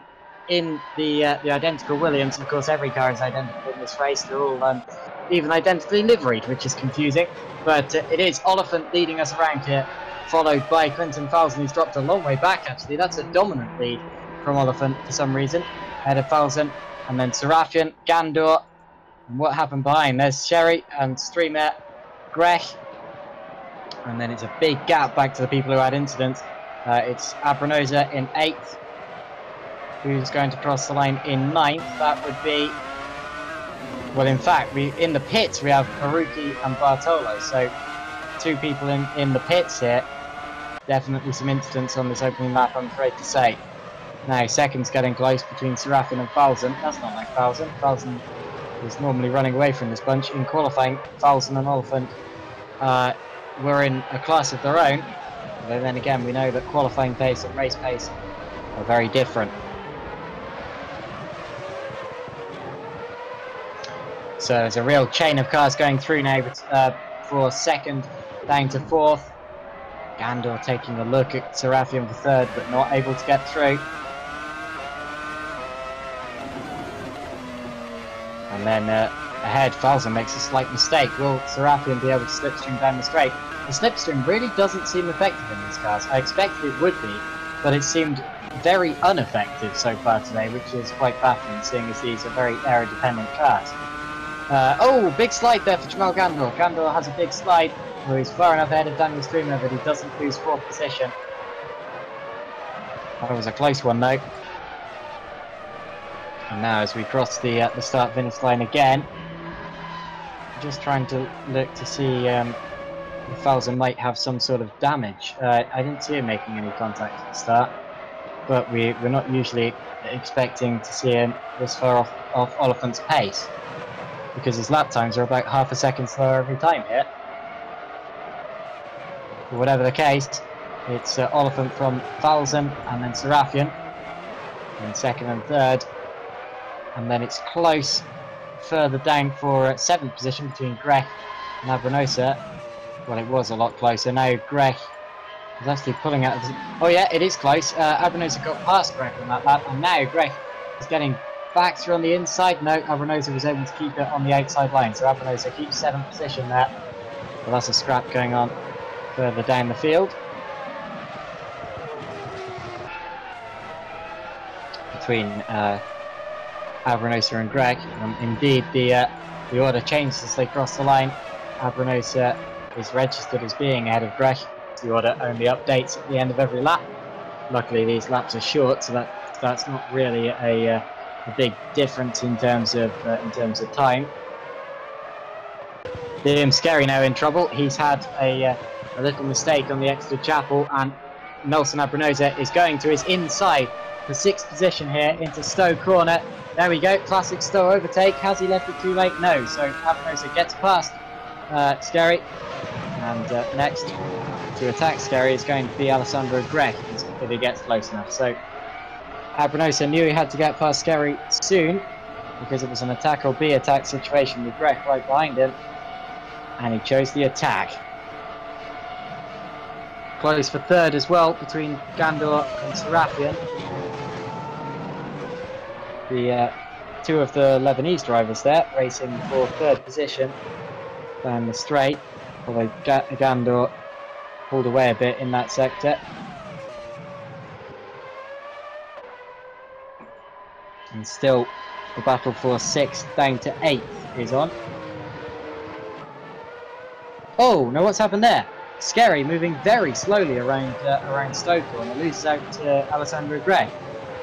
in the identical Williams. Of course, every car is identical in this race. They're all even identically liveried, which is confusing. But it is Oliphant leading us around here, followed by Clinton Falzon, who's dropped a long way back, actually. That's a dominant lead from Oliphant for some reason, ahead of Falzon. And then Serafian, Gandor, and what happened behind? There's Sherry and Streamer, Grech. And then it's a big gap back to the people who had incidents. It's Abranosa in 8th, who's going to cross the line in 9th. That would be, well, in fact, in the pits we have Barucki and Bartolo, so 2 people in the pits here. Definitely some incidents on this opening lap, I'm afraid to say. Now, second's getting close between Serafin and Falzon. That's not like Falzon. Falzon is normally running away from this bunch. In qualifying, Falzon and Oliphant were in a class of their own. But then again, we know that qualifying pace and race pace are very different. So there's a real chain of cars going through now for second down to 4th. Gandor taking a look at Serafian for 3rd, but not able to get through. And then ahead, Falzon makes a slight mistake. Will Serafian be able to slipstream down the straight? The slipstream really doesn't seem effective in these cars. I expected it would be, but it seemed very ineffective so far today, which is quite baffling, seeing as these are very aero-dependent cars. Oh, big slide there for Jamal Gandor. Gandor has a big slide, where he's far enough ahead of Daniel Streamer that he doesn't lose 4th position. That was a close one though. And now as we cross the start-finish line again, just trying to look to see if Falzon might have some sort of damage. I didn't see him making any contact at the start, but we're not usually expecting to see him this far off Oliphant's pace, because his lap times are about half a second slower every time here. But whatever the case, it's Oliphant from Falzon, and then Serafian in 2nd and 3rd. And then it's close further down for 7th position between Grech and Abranosa. Well, it was a lot closer. Now Grech is actually pulling out. Oh yeah, it is close. Abranosa got past Grech on that lap, and now Grech is getting back through on the inside. No, Abranosa was able to keep it on the outside line, so Abranosa keeps 7th position there. But that's a scrap going on further down the field between Abranosa and Grech. Indeed, the order changed as they cross the line. Abranosa is registered as being ahead of Grech. The order only updates at the end of every lap. Luckily, these laps are short, so that's not really a big difference in terms of time. Liam Skerry now in trouble. He's had a little mistake on the extra chapel, and Nelson Abranosa is going to his inside for 6th position here into Stowe corner. There we go, classic Stowe overtake. Has he left it too late? No, so Abranosa gets past Skerry, and next to attack Skerry is going to be Alessandro Grech if he gets close enough. So Abranosa knew he had to get past Skerry soon, because it was an attack or be attack situation with Grech right behind him, and he chose the attack. Close for 3rd as well between Gandor and Serafian. The 2 of the Lebanese drivers there racing for 3rd position down the straight. Although Gandor pulled away a bit in that sector. And still the battle for 6th down to 8th is on. Oh, no, what's happened there? Skerry moving very slowly around Stoker, and it loses out to Alessandro Gray.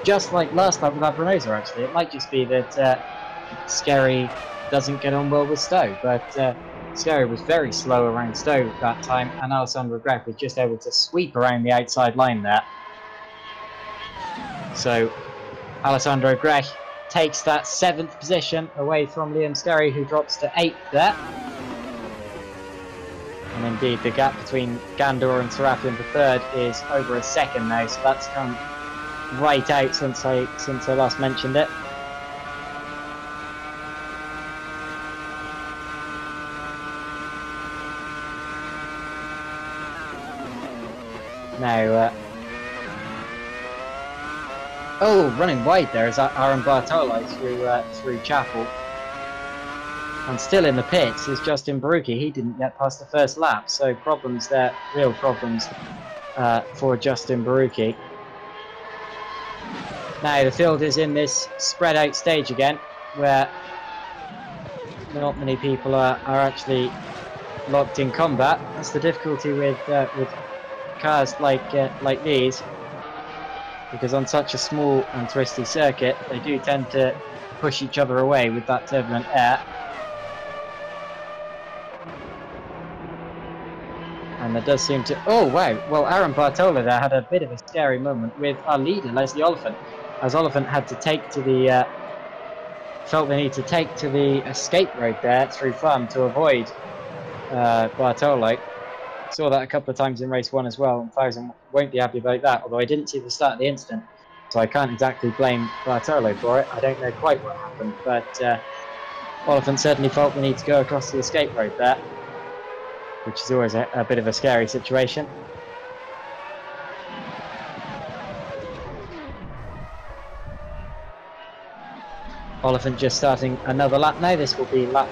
Just like last time with Abranosa, actually. It might just be that Skerry doesn't get on well with Stowe, but Skerry was very slow around Stowe that time, and Alessandro Gray was just able to sweep around the outside line there. So Alessandro Gray takes that 7th position away from Liam Skerry, who drops to 8th there. And indeed, the gap between Gandor and Serafian for 3rd is over a second now, so that's come right out since I last mentioned it. Now, oh, running wide there is Aaron Bartolo through Chapel. And still in the pits is Justin Baruki. He didn't get past the first lap, so problems there, real problems for Justin Baruki. Now the field is in this spread out stage again, where not many people are actually locked in combat. That's the difficulty with cars like these, because on such a small and twisty circuit, they do tend to push each other away with that turbulent air. And there does seem to... Oh, wow. Well, Aaron Bartola there had a bit of a scary moment with our leader, Leslie Oliphant, as Oliphant had to take to the... felt the need to take to the escape road there through Farm to avoid Bartolo. Saw that a couple of times in race 1 as well, and Thousand won't be happy about that, although I didn't see the start of the incident, so I can't exactly blame Bartolo for it. I don't know quite what happened, but Oliphant certainly felt the need to go across the escape road there, which is always a bit of a scary situation. Oliphant just starting another lap now. This will be lap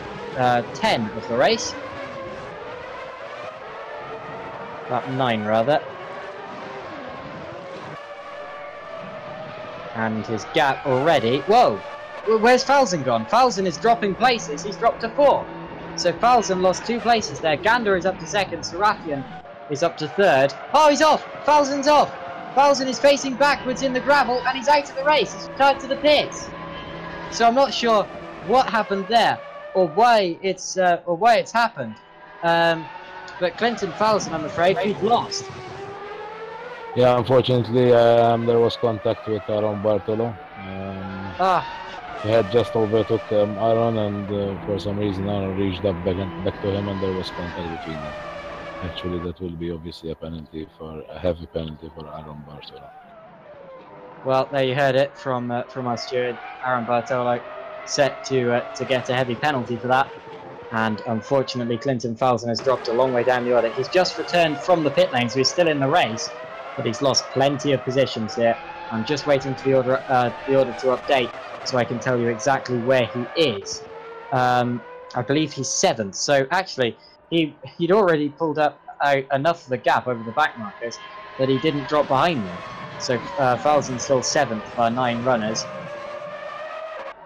10 of the race. Lap 9 rather. And his gap already... Whoa! Where's Falzon gone? Falzon is dropping places. He's dropped to 4. So Falzon lost 2 places there. Gander is up to 2nd. Serafian is up to 3rd. Oh, he's off! Falzon's off! Falzon is facing backwards in the gravel and he's out of the race. He's retired to the pits. So I'm not sure what happened there or why it's happened. But Clinton Falzon, I'm afraid, he's lost. Yeah, unfortunately, there was contact with Aaron Bartolo. He had just overtook Aaron, and for some reason Aaron reached up back to him, and there was contact between them. Actually, that will be obviously a heavy penalty for Aaron Bartolo. Well, there you heard it from our steward, Aaron Bartolo, set to get a heavy penalty for that. And unfortunately, Clinton Falzon has dropped a long way down the order. He's just returned from the pit lane, so he's still in the race, but he's lost plenty of positions here. I'm just waiting for the order to update, so I can tell you exactly where he is. I believe he's 7th. So actually, he'd already pulled up out enough of the gap over the back markers that he didn't drop behind them. So Falzon's still 7th by 9 runners.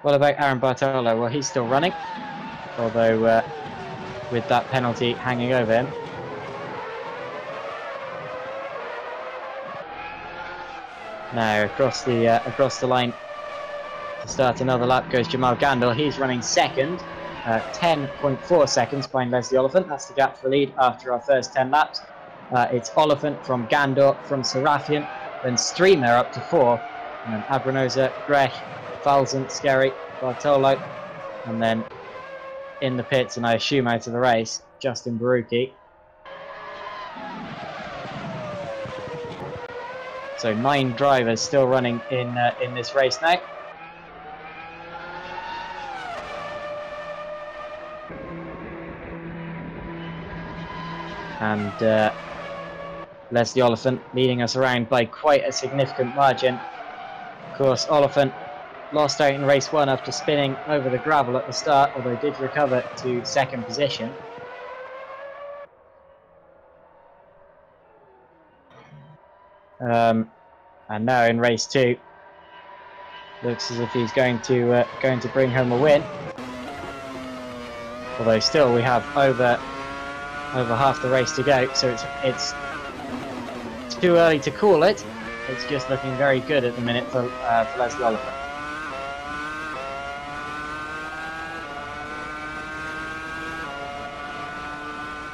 What about Aaron Bartolo? Well, he's still running, although with that penalty hanging over him. Now across the line to start another lap goes Jamal Gandil. He's running 2nd, 10.4 seconds behind Leslie Oliphant. That's the gap for lead after our first 10 laps. It's Oliphant from Gandor, from Serafian, then Streamer up to 4, and then Abranosa, Grech, Falzon, Skerry, Bartolo, and then in the pits, and I assume out of the race, Justin Baruki. So 9 drivers still running in this race now. And Leslie Oliphant leading us around by quite a significant margin. Of course, Oliphant lost out in race 1 after spinning over the gravel at the start, although did recover to 2nd position. And now in race 2, looks as if he's going to bring home a win. Although still we have over half the race to go, so it's too early to call it. It's just looking very good at the minute for Leslie Oliphant.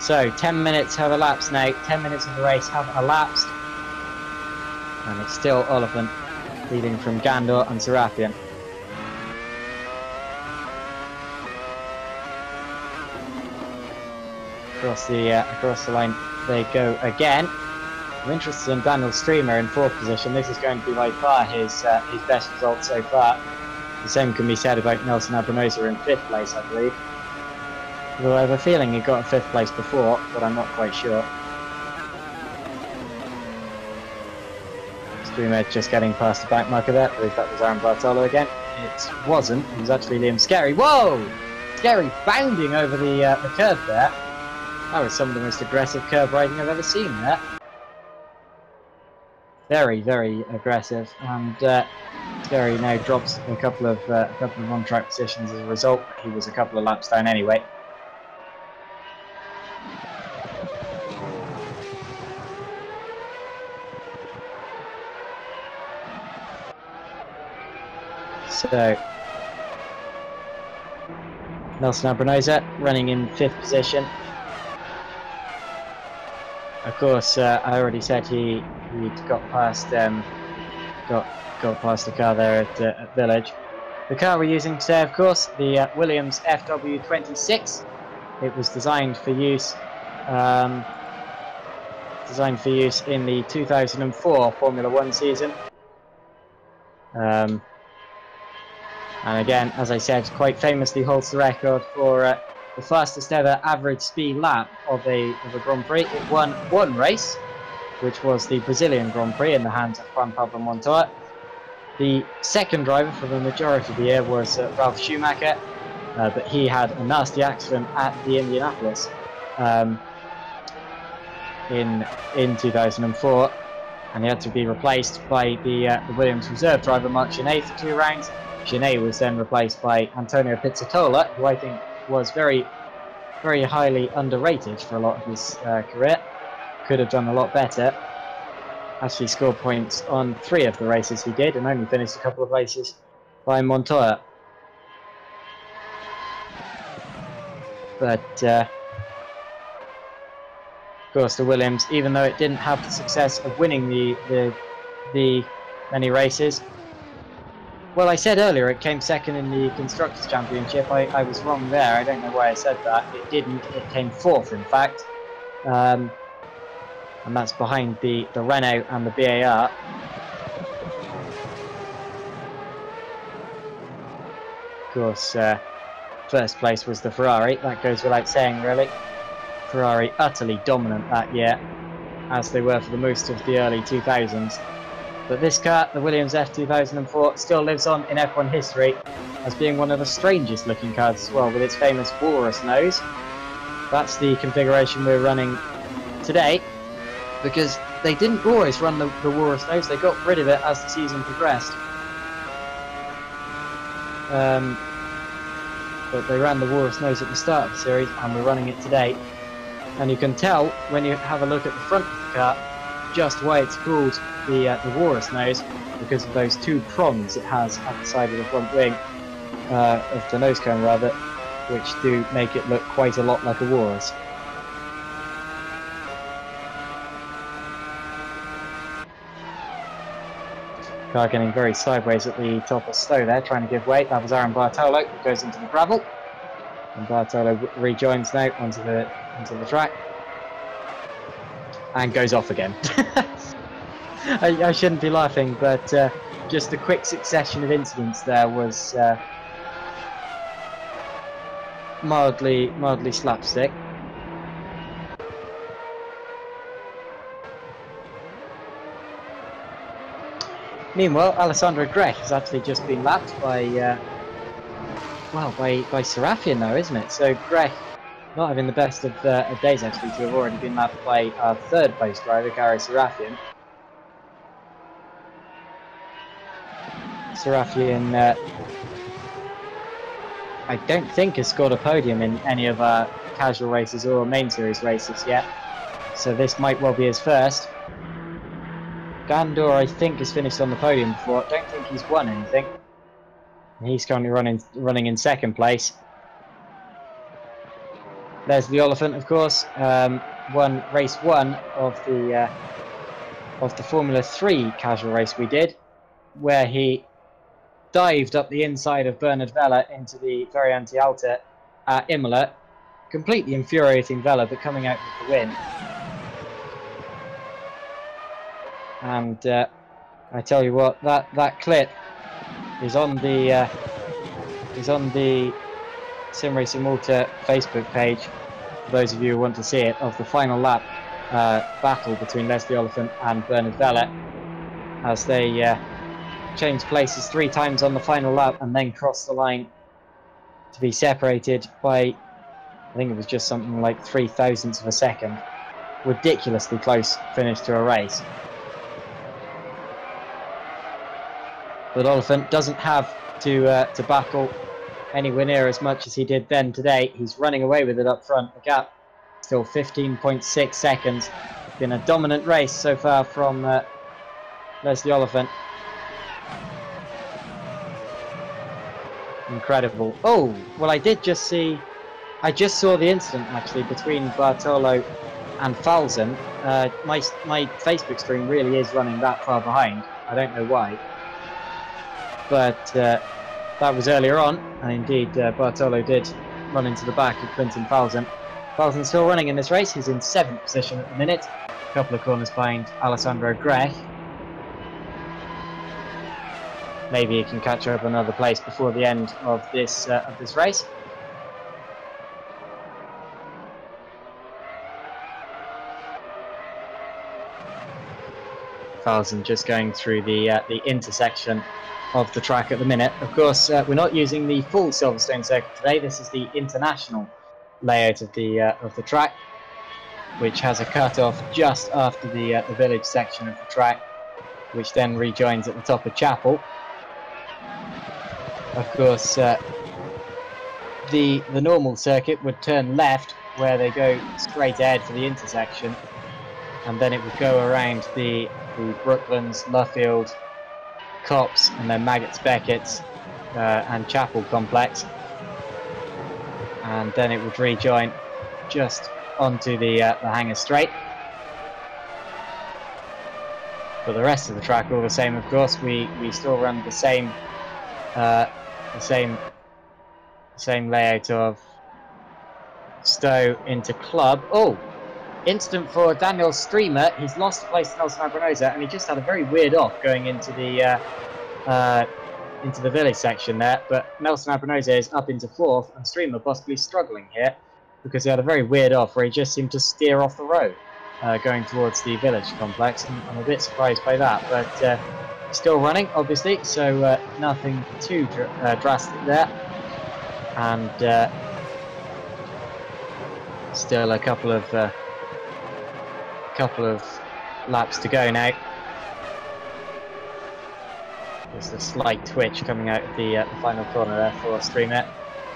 So 10 minutes have elapsed now. 10 minutes of the race have elapsed, and it's still Oliphant leading from Gandor and Serafian. Across the line they go again. I'm interested in Daniel Streamer in 4th position. This is going to be by far his best result so far. The same can be said about Nelson Abranosa in 5th place, I believe. Although I have a feeling he got a 5th place before, but I'm not quite sure. Streamer just getting past the back marker there. I believe that was Aaron Bartolo again. It wasn't. It was actually Liam Skerry. Whoa! Skerry bounding over the curve there. That was some of the most aggressive curve riding I've ever seen there. Very, very aggressive, and Skerry now drops a couple of on-track positions as a result. He was a couple of laps down anyway. So Nelson Abranosa running in 5th position. Of course, I already said he'd got past got past the car there at Village. The car we're using today, of course, the Williams FW26. It was designed for use in the 2004 Formula 1 season. And again, as I said, quite famously holds the record for the fastest ever average speed lap of a Grand Prix. It won one race, which was the Brazilian Grand Prix in the hands of Juan Pablo Montoya. The second driver for the majority of the year was Ralf Schumacher, but he had a nasty accident at the Indianapolis in 2004, and he had to be replaced by the Williams reserve driver Marc Genet for 2 rounds. Genet was then replaced by Antonio Pizzatola, who I think was very, very highly underrated for a lot of his career. Could have done a lot better. Actually scored points on 3 of the races he did, and only finished a couple of races by Montoya. But of course, the Williams, even though it didn't have the success of winning the many races. Well, I said earlier it came second in the Constructors' Championship. I was wrong there. I don't know why I said that. It didn't. It came 4th, in fact. And that's behind the Renault and the BAR. Of course, first place was the Ferrari. That goes without saying, really. Ferrari utterly dominant that year, as they were for the most of the early 2000s. But this car, the Williams F2004, still lives on in F1 history as being one of the strangest looking cars as well, with its famous walrus nose. That's the configuration we're running today, because they didn't always run the walrus nose. They got rid of it as the season progressed. But they ran the walrus nose at the start of the series, and we're running it today. And you can tell when you have a look at the front of the car just why it's called the walrus nose, because of those 2 prongs it has at the side of the front wing, of the nose cone rather, which do make it look quite a lot like a walrus. Car getting very sideways at the top of Stowe there, trying to give way. That was Aaron Bartolo, who goes into the gravel, and Bartolo rejoins now onto the track and goes off again. I shouldn't be laughing, but just a quick succession of incidents there was mildly slapstick. Meanwhile, Alessandro Grech has actually just been lapped by Serafian now, isn't it? So Grech not having the best of days actually to have already been lapped by our 3rd place driver, Gary Serafian. Serafian, I don't think has scored a podium in any of our casual races or main series races yet. So this might well be his first. Gandor, I think, has finished on the podium before. I don't think he's won anything. He's currently running in second place. There's the Oliphant, of course. Won race 1 of the Formula 3 casual race we did, where he dived up the inside of Bernard Vella into the Variante Alta at Imola, completely infuriating Vella, but coming out with the win. And I tell you what, that clip is on the Sim Racing Malta Facebook page, for those of you who want to see it, of the final lap battle between Leslie Oliphant and Bernard Vella, as they changed places 3 times on the final lap and then crossed the line to be separated by, I think it was just something like 0.003 of a second. Ridiculously close finish to a race. But Oliphant doesn't have to battle anywhere near as much as he did then today. He's running away with it up front. The gap still 15.6 seconds. Been a dominant race so far from Leslie Oliphant. Incredible. Oh, well, I just saw the incident actually between Bartolo and Falzen. My Facebook stream really is running that far behind. I don't know why. But that was earlier on, and indeed Bartolo did run into the back of Quinton Falzen. Falzen's still running in this race. He's in 7th position at the minute, a couple of corners behind Alessandro Grech. Maybe he can catch up another place before the end of this race. Falzen just going through the intersection of the track at the minute. Of course, we're not using the full Silverstone circuit today. This is the international layout of the track, which has a cut-off just after the village section of the track, which then rejoins at the top of Chapel. Of course, the normal circuit would turn left, where they go straight ahead for the intersection, and then it would go around the Brooklands, Luffield, Copse, and then Maggots Beckett's and Chapel complex, and then it would rejoin just onto the Hanger Straight. But the rest of the track, all the same, of course, we still run the same layout of Stowe into Club. Oh, incident for Daniel Streamer. He's lost a place to Nelson Abranosa, and he just had a very weird off going into the village section there. But Nelson Abranosa is up into 4th, and Streamer possibly struggling here because he had a very weird off where he just seemed to steer off the road going towards the village complex. I'm a bit surprised by that, but still running, obviously, so nothing too drastic there. And still a couple of laps to go now. There's a slight twitch coming out of the final corner there for Streamer,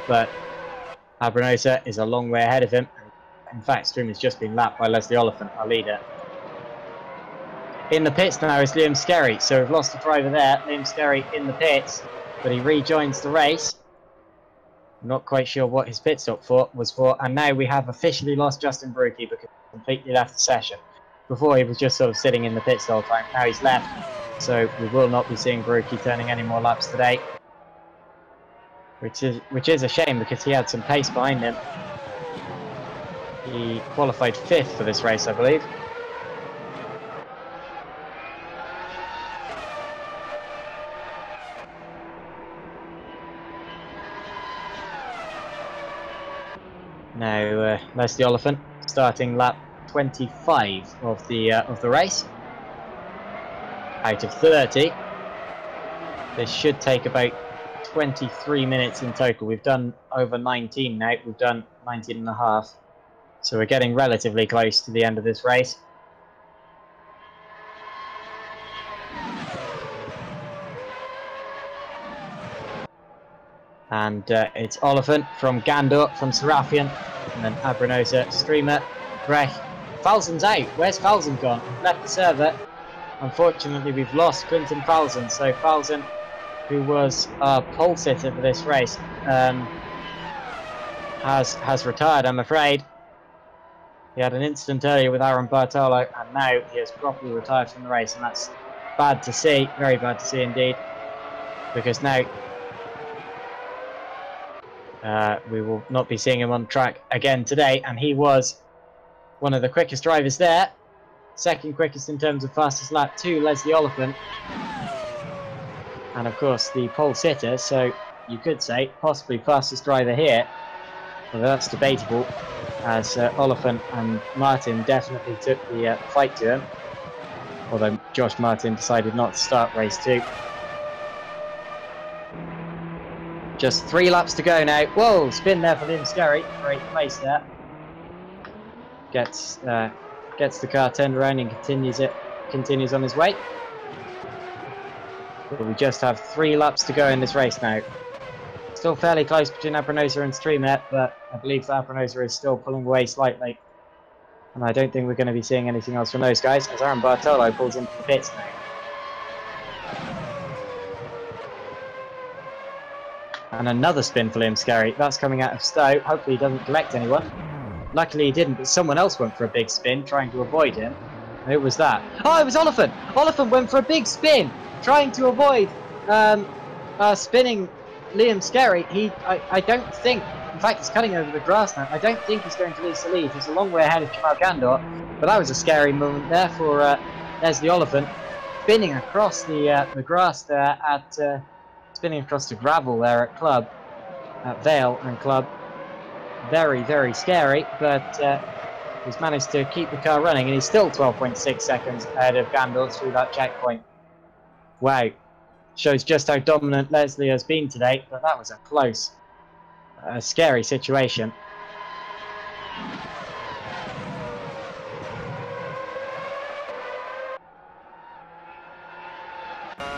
but Abranosa is a long way ahead of him. In fact, Streamer's just been lapped by Leslie Oliphant, our leader. In the pits now is Liam Skerry, so we've lost a driver there. Liam Skerry in the pits, but he rejoins the race. I'm not quite sure what his pit stop was for, and now we have officially lost Justin Barucki because he completely left the session. Before he was just sort of sitting in the pits the whole time. Now he's left, so we will not be seeing Barucki turning any more laps today, which is a shame because he had some pace behind him. He qualified 5th for this race, I believe. Now Leslie Oliphant starting lap 25 of the race out of 30. This should take about 23 minutes in total. We've done over 19 now. We've done 19 and a half. So we're getting relatively close to the end of this race. And it's Oliphant from Gandor, from Serafian, and then Abranosa, Streamer, Grech. Falzen's out. Where's Falzen gone? We've left the server. Unfortunately, we've lost Clinton Falzen. So Falzen, who was a pole sitter for this race, has retired, I'm afraid. He had an incident earlier with Aaron Bartolo, and now he has properly retired from the race, and that's bad to see, very bad to see indeed, because now we will not be seeing him on track again today, and he was one of the quickest drivers there, second quickest in terms of fastest lap to Leslie Oliphant, and of course the pole sitter, so you could say possibly fastest driver here, although that's debatable, as Oliphant and Martin definitely took the fight to him, although Josh Martin decided not to start race 2. Just 3 laps to go now. Whoa, spin there for Liam Skerry. Great place there. Gets the car turned around and continues on his way. But we just have 3 laps to go in this race now. Still fairly close between Abranosa and Streamer, but I believe that Abranosa is still pulling away slightly. And I don't think we're going to be seeing anything else from those guys, as Aaron Bartolo pulls into the pits now. And another spin for Liam Skerry. That's coming out of Stowe. Hopefully he doesn't collect anyone. Luckily he didn't, but someone else went for a big spin, trying to avoid him. Who was that? Oh, it was Oliphant! Oliphant went for a big spin, trying to avoid spinning Liam Skerry. I don't think, in fact he's cutting over the grass now, I don't think he's going to lose the lead. He's a long way ahead of Jamal Gandor, but that was a scary moment there for Leslie Oliphant, spinning across the grass there at, spinning across the gravel there at Club, at Vale and Club. Very, very scary, but he's managed to keep the car running, and he's still 12.6 seconds ahead of Gandor through that checkpoint. Wow. Shows just how dominant Leslie has been today, but that was a close, scary situation.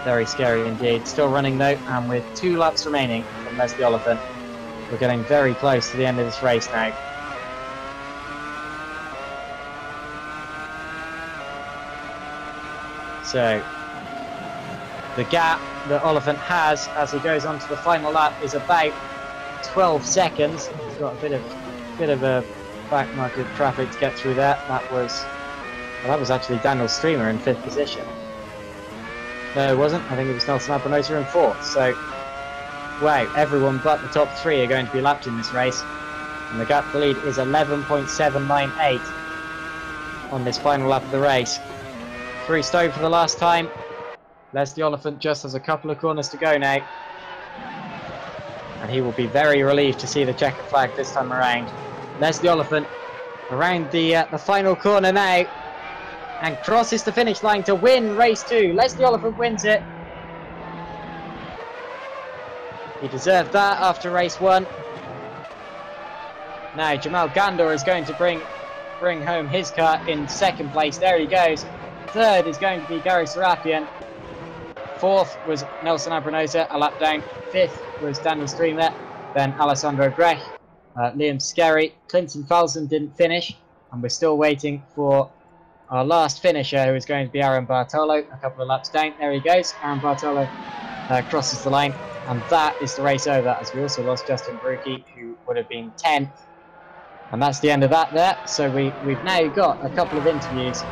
Very scary indeed. Still running though, and with 2 laps remaining from Leslie Oliphant, we're getting very close to the end of this race now. So the gap that Oliphant has as he goes on to the final lap is about 12 seconds. He's got a bit of a back market traffic to get through that. That was actually Daniel Streamer in 5th position. No, it wasn't. I think it was Nelson Abranosa in 4th. So, wow, everyone but the top 3 are going to be lapped in this race. And the gap to the lead is 11.798 on this final lap of the race. Through Stowe for the last time. Leslie Oliphant just has a couple of corners to go now. And he will be very relieved to see the checkered flag this time around. Leslie Oliphant around the final corner now. And crosses the finish line to win race 2. Leslie Oliphant wins it. He deserved that after race 1. Now Jamal Gandor is going to bring home his car in 2nd place. There he goes. 3rd is going to be Gary Serafian. 4th was Nelson Abranosa, a lap down. 5th was Daniel Streamer. Then Alessandro Grech, Liam Skerry. Clinton Falzen didn't finish. And we're still waiting for our last finisher, who is going to be Aaron Bartolo, a couple of laps down. There he goes. Aaron Bartolo crosses the line. And that is the race over, as we also lost Justin Brookie, who would have been 10th. And that's the end of that there. So we've now got a couple of interviews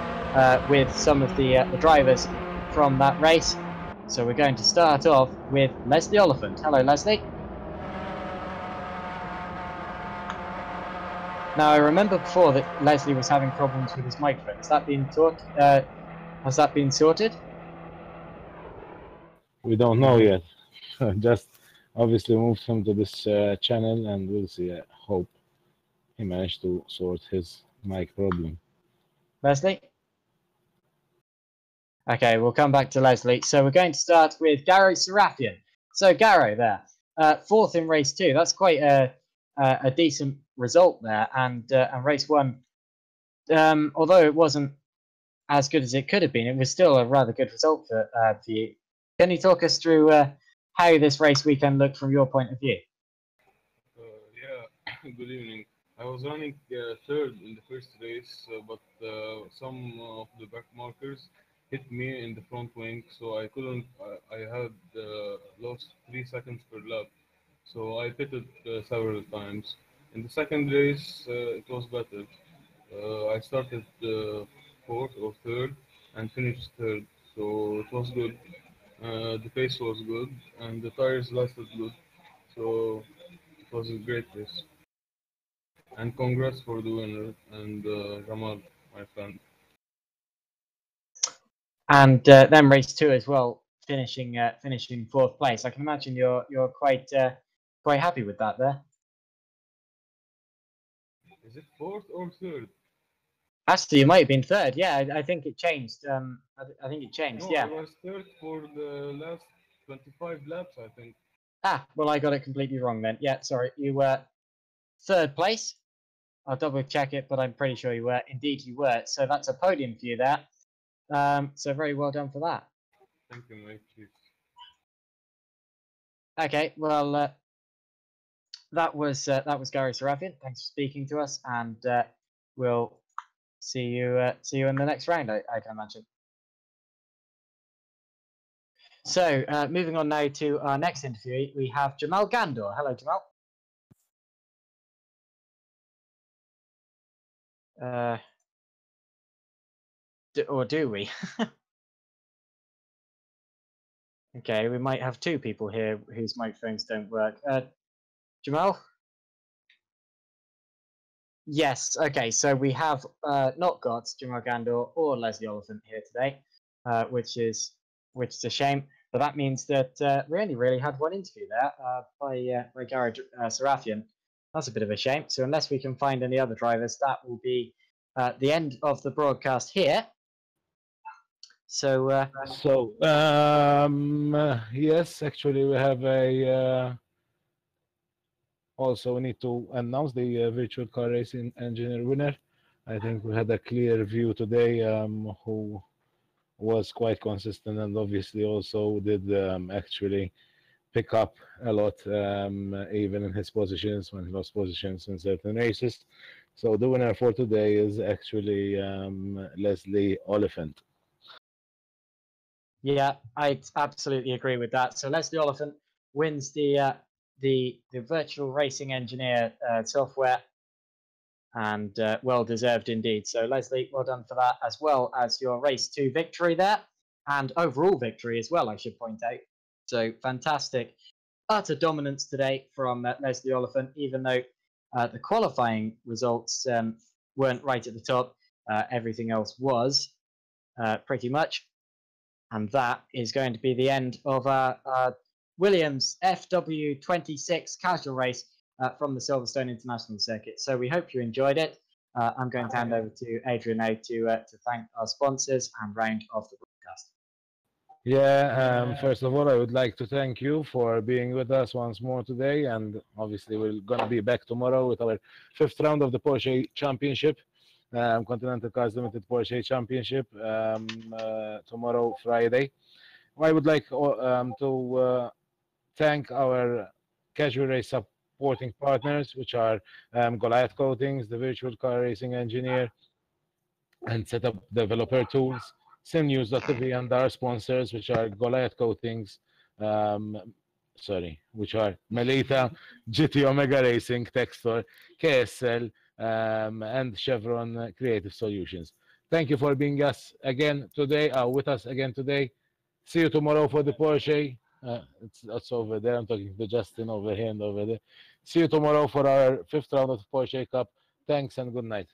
with some of the drivers from that race. So we're going to start off with Leslie Oliphant. Hello, Leslie. Now, I remember before that Leslie was having problems with his microphone. Has that been sorted? We don't know yet. Just obviously moved him to this channel, and we'll see. I hope he managed to sort his mic problem. Leslie? Okay, we'll come back to Leslie. So we're going to start with Garo Serafian. So Garo there, 4th in race 2. That's quite a decent result there. And race 1, although it wasn't as good as it could have been, it was still a rather good result for you. Can you talk us through how this race weekend looked from your point of view. Yeah, good evening. I was running third in the first race, but some of the back markers hit me in the front wing, so I couldn't. I had lost 3 seconds per lap, so I pitted several times. In the second race, it was better. I started fourth or third and finished third, so it was good. The pace was good and the tires lasted good, so it was a great race. And congrats for the winner and Jamal, my friend. And then race 2 as well, finishing fourth place. I can imagine you're quite happy with that there. Is it fourth or third? Actually, you might have been third. Yeah, I think it changed. I think it changed. No, yeah. I was third for the last 25 laps, I think. Well, I got it completely wrong then. Yeah, sorry. You were third place. I'll double check it, but I'm pretty sure you were. Indeed, you were. So that's a podium for you there. So very well done for that. Thank you, mate. Cheers. Okay, well, that was Gary Sarafian. Thanks for speaking to us, and we'll see you in the next round. I can imagine. So, moving on now to our next interviewee, we have Jamal Gandor. Hello, Jamal. Do we? Okay, we might have two people here whose microphones don't work. Jamal? Yes, okay, so we have not got Jamal Gandor or Leslie Oliphant here today, which is a shame. But that means that we only really had one interview there by Gary Sarafian. That's a bit of a shame. So unless we can find any other drivers, that will be the end of the broadcast here. So yes, actually we have a also we need to announce the virtual car racing engineer winner. I think we had a clear view today who was quite consistent and obviously also did actually pick up a lot even in his positions when he lost positions in certain races. So the winner for today is actually Leslie Oliphant. Yeah, I absolutely agree with that. So Leslie Oliphant wins the virtual racing engineer software, and well deserved indeed. So Leslie, well done for that, as well as your race 2 victory there, and overall victory as well, I should point out. So fantastic, utter dominance today from Leslie Oliphant, even though the qualifying results weren't right at the top. Everything else was pretty much. And that is going to be the end of our Williams FW26 casual race from the Silverstone International Circuit. So we hope you enjoyed it. I'm going to hand over to Adrian now to thank our sponsors and round off the broadcast. Yeah, first of all, I would like to thank you for being with us once more today. And obviously, we're going to be back tomorrow with our 5th round of the Porsche Championship. Continental Cars Limited Porsche Championship tomorrow, Friday. I would like to thank our casual race supporting partners, which are Goliath Coatings, the virtual car racing engineer, and setup developer tools, SimNews.tv, and our sponsors, which are Goliath Coatings, which are Melita, GT Omega Racing, Textor, KSL, and Chevron Creative Solutions. Thank you for being with us again today. See you tomorrow for the Porsche. It's over there. I'm talking to Justin over here and over there. See you tomorrow for our 5th round of the Porsche Cup. Thanks and good night.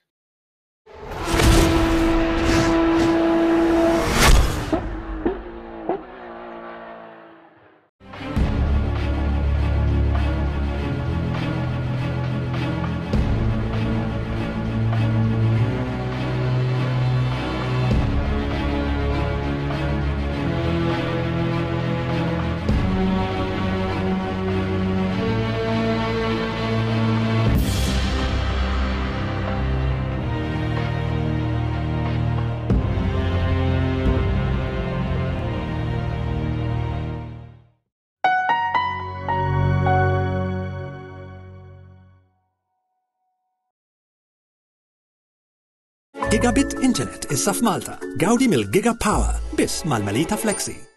Gigabit Internet issa f'Malta. Gawdi mill-Giga Power biss mal-Melita Flexi.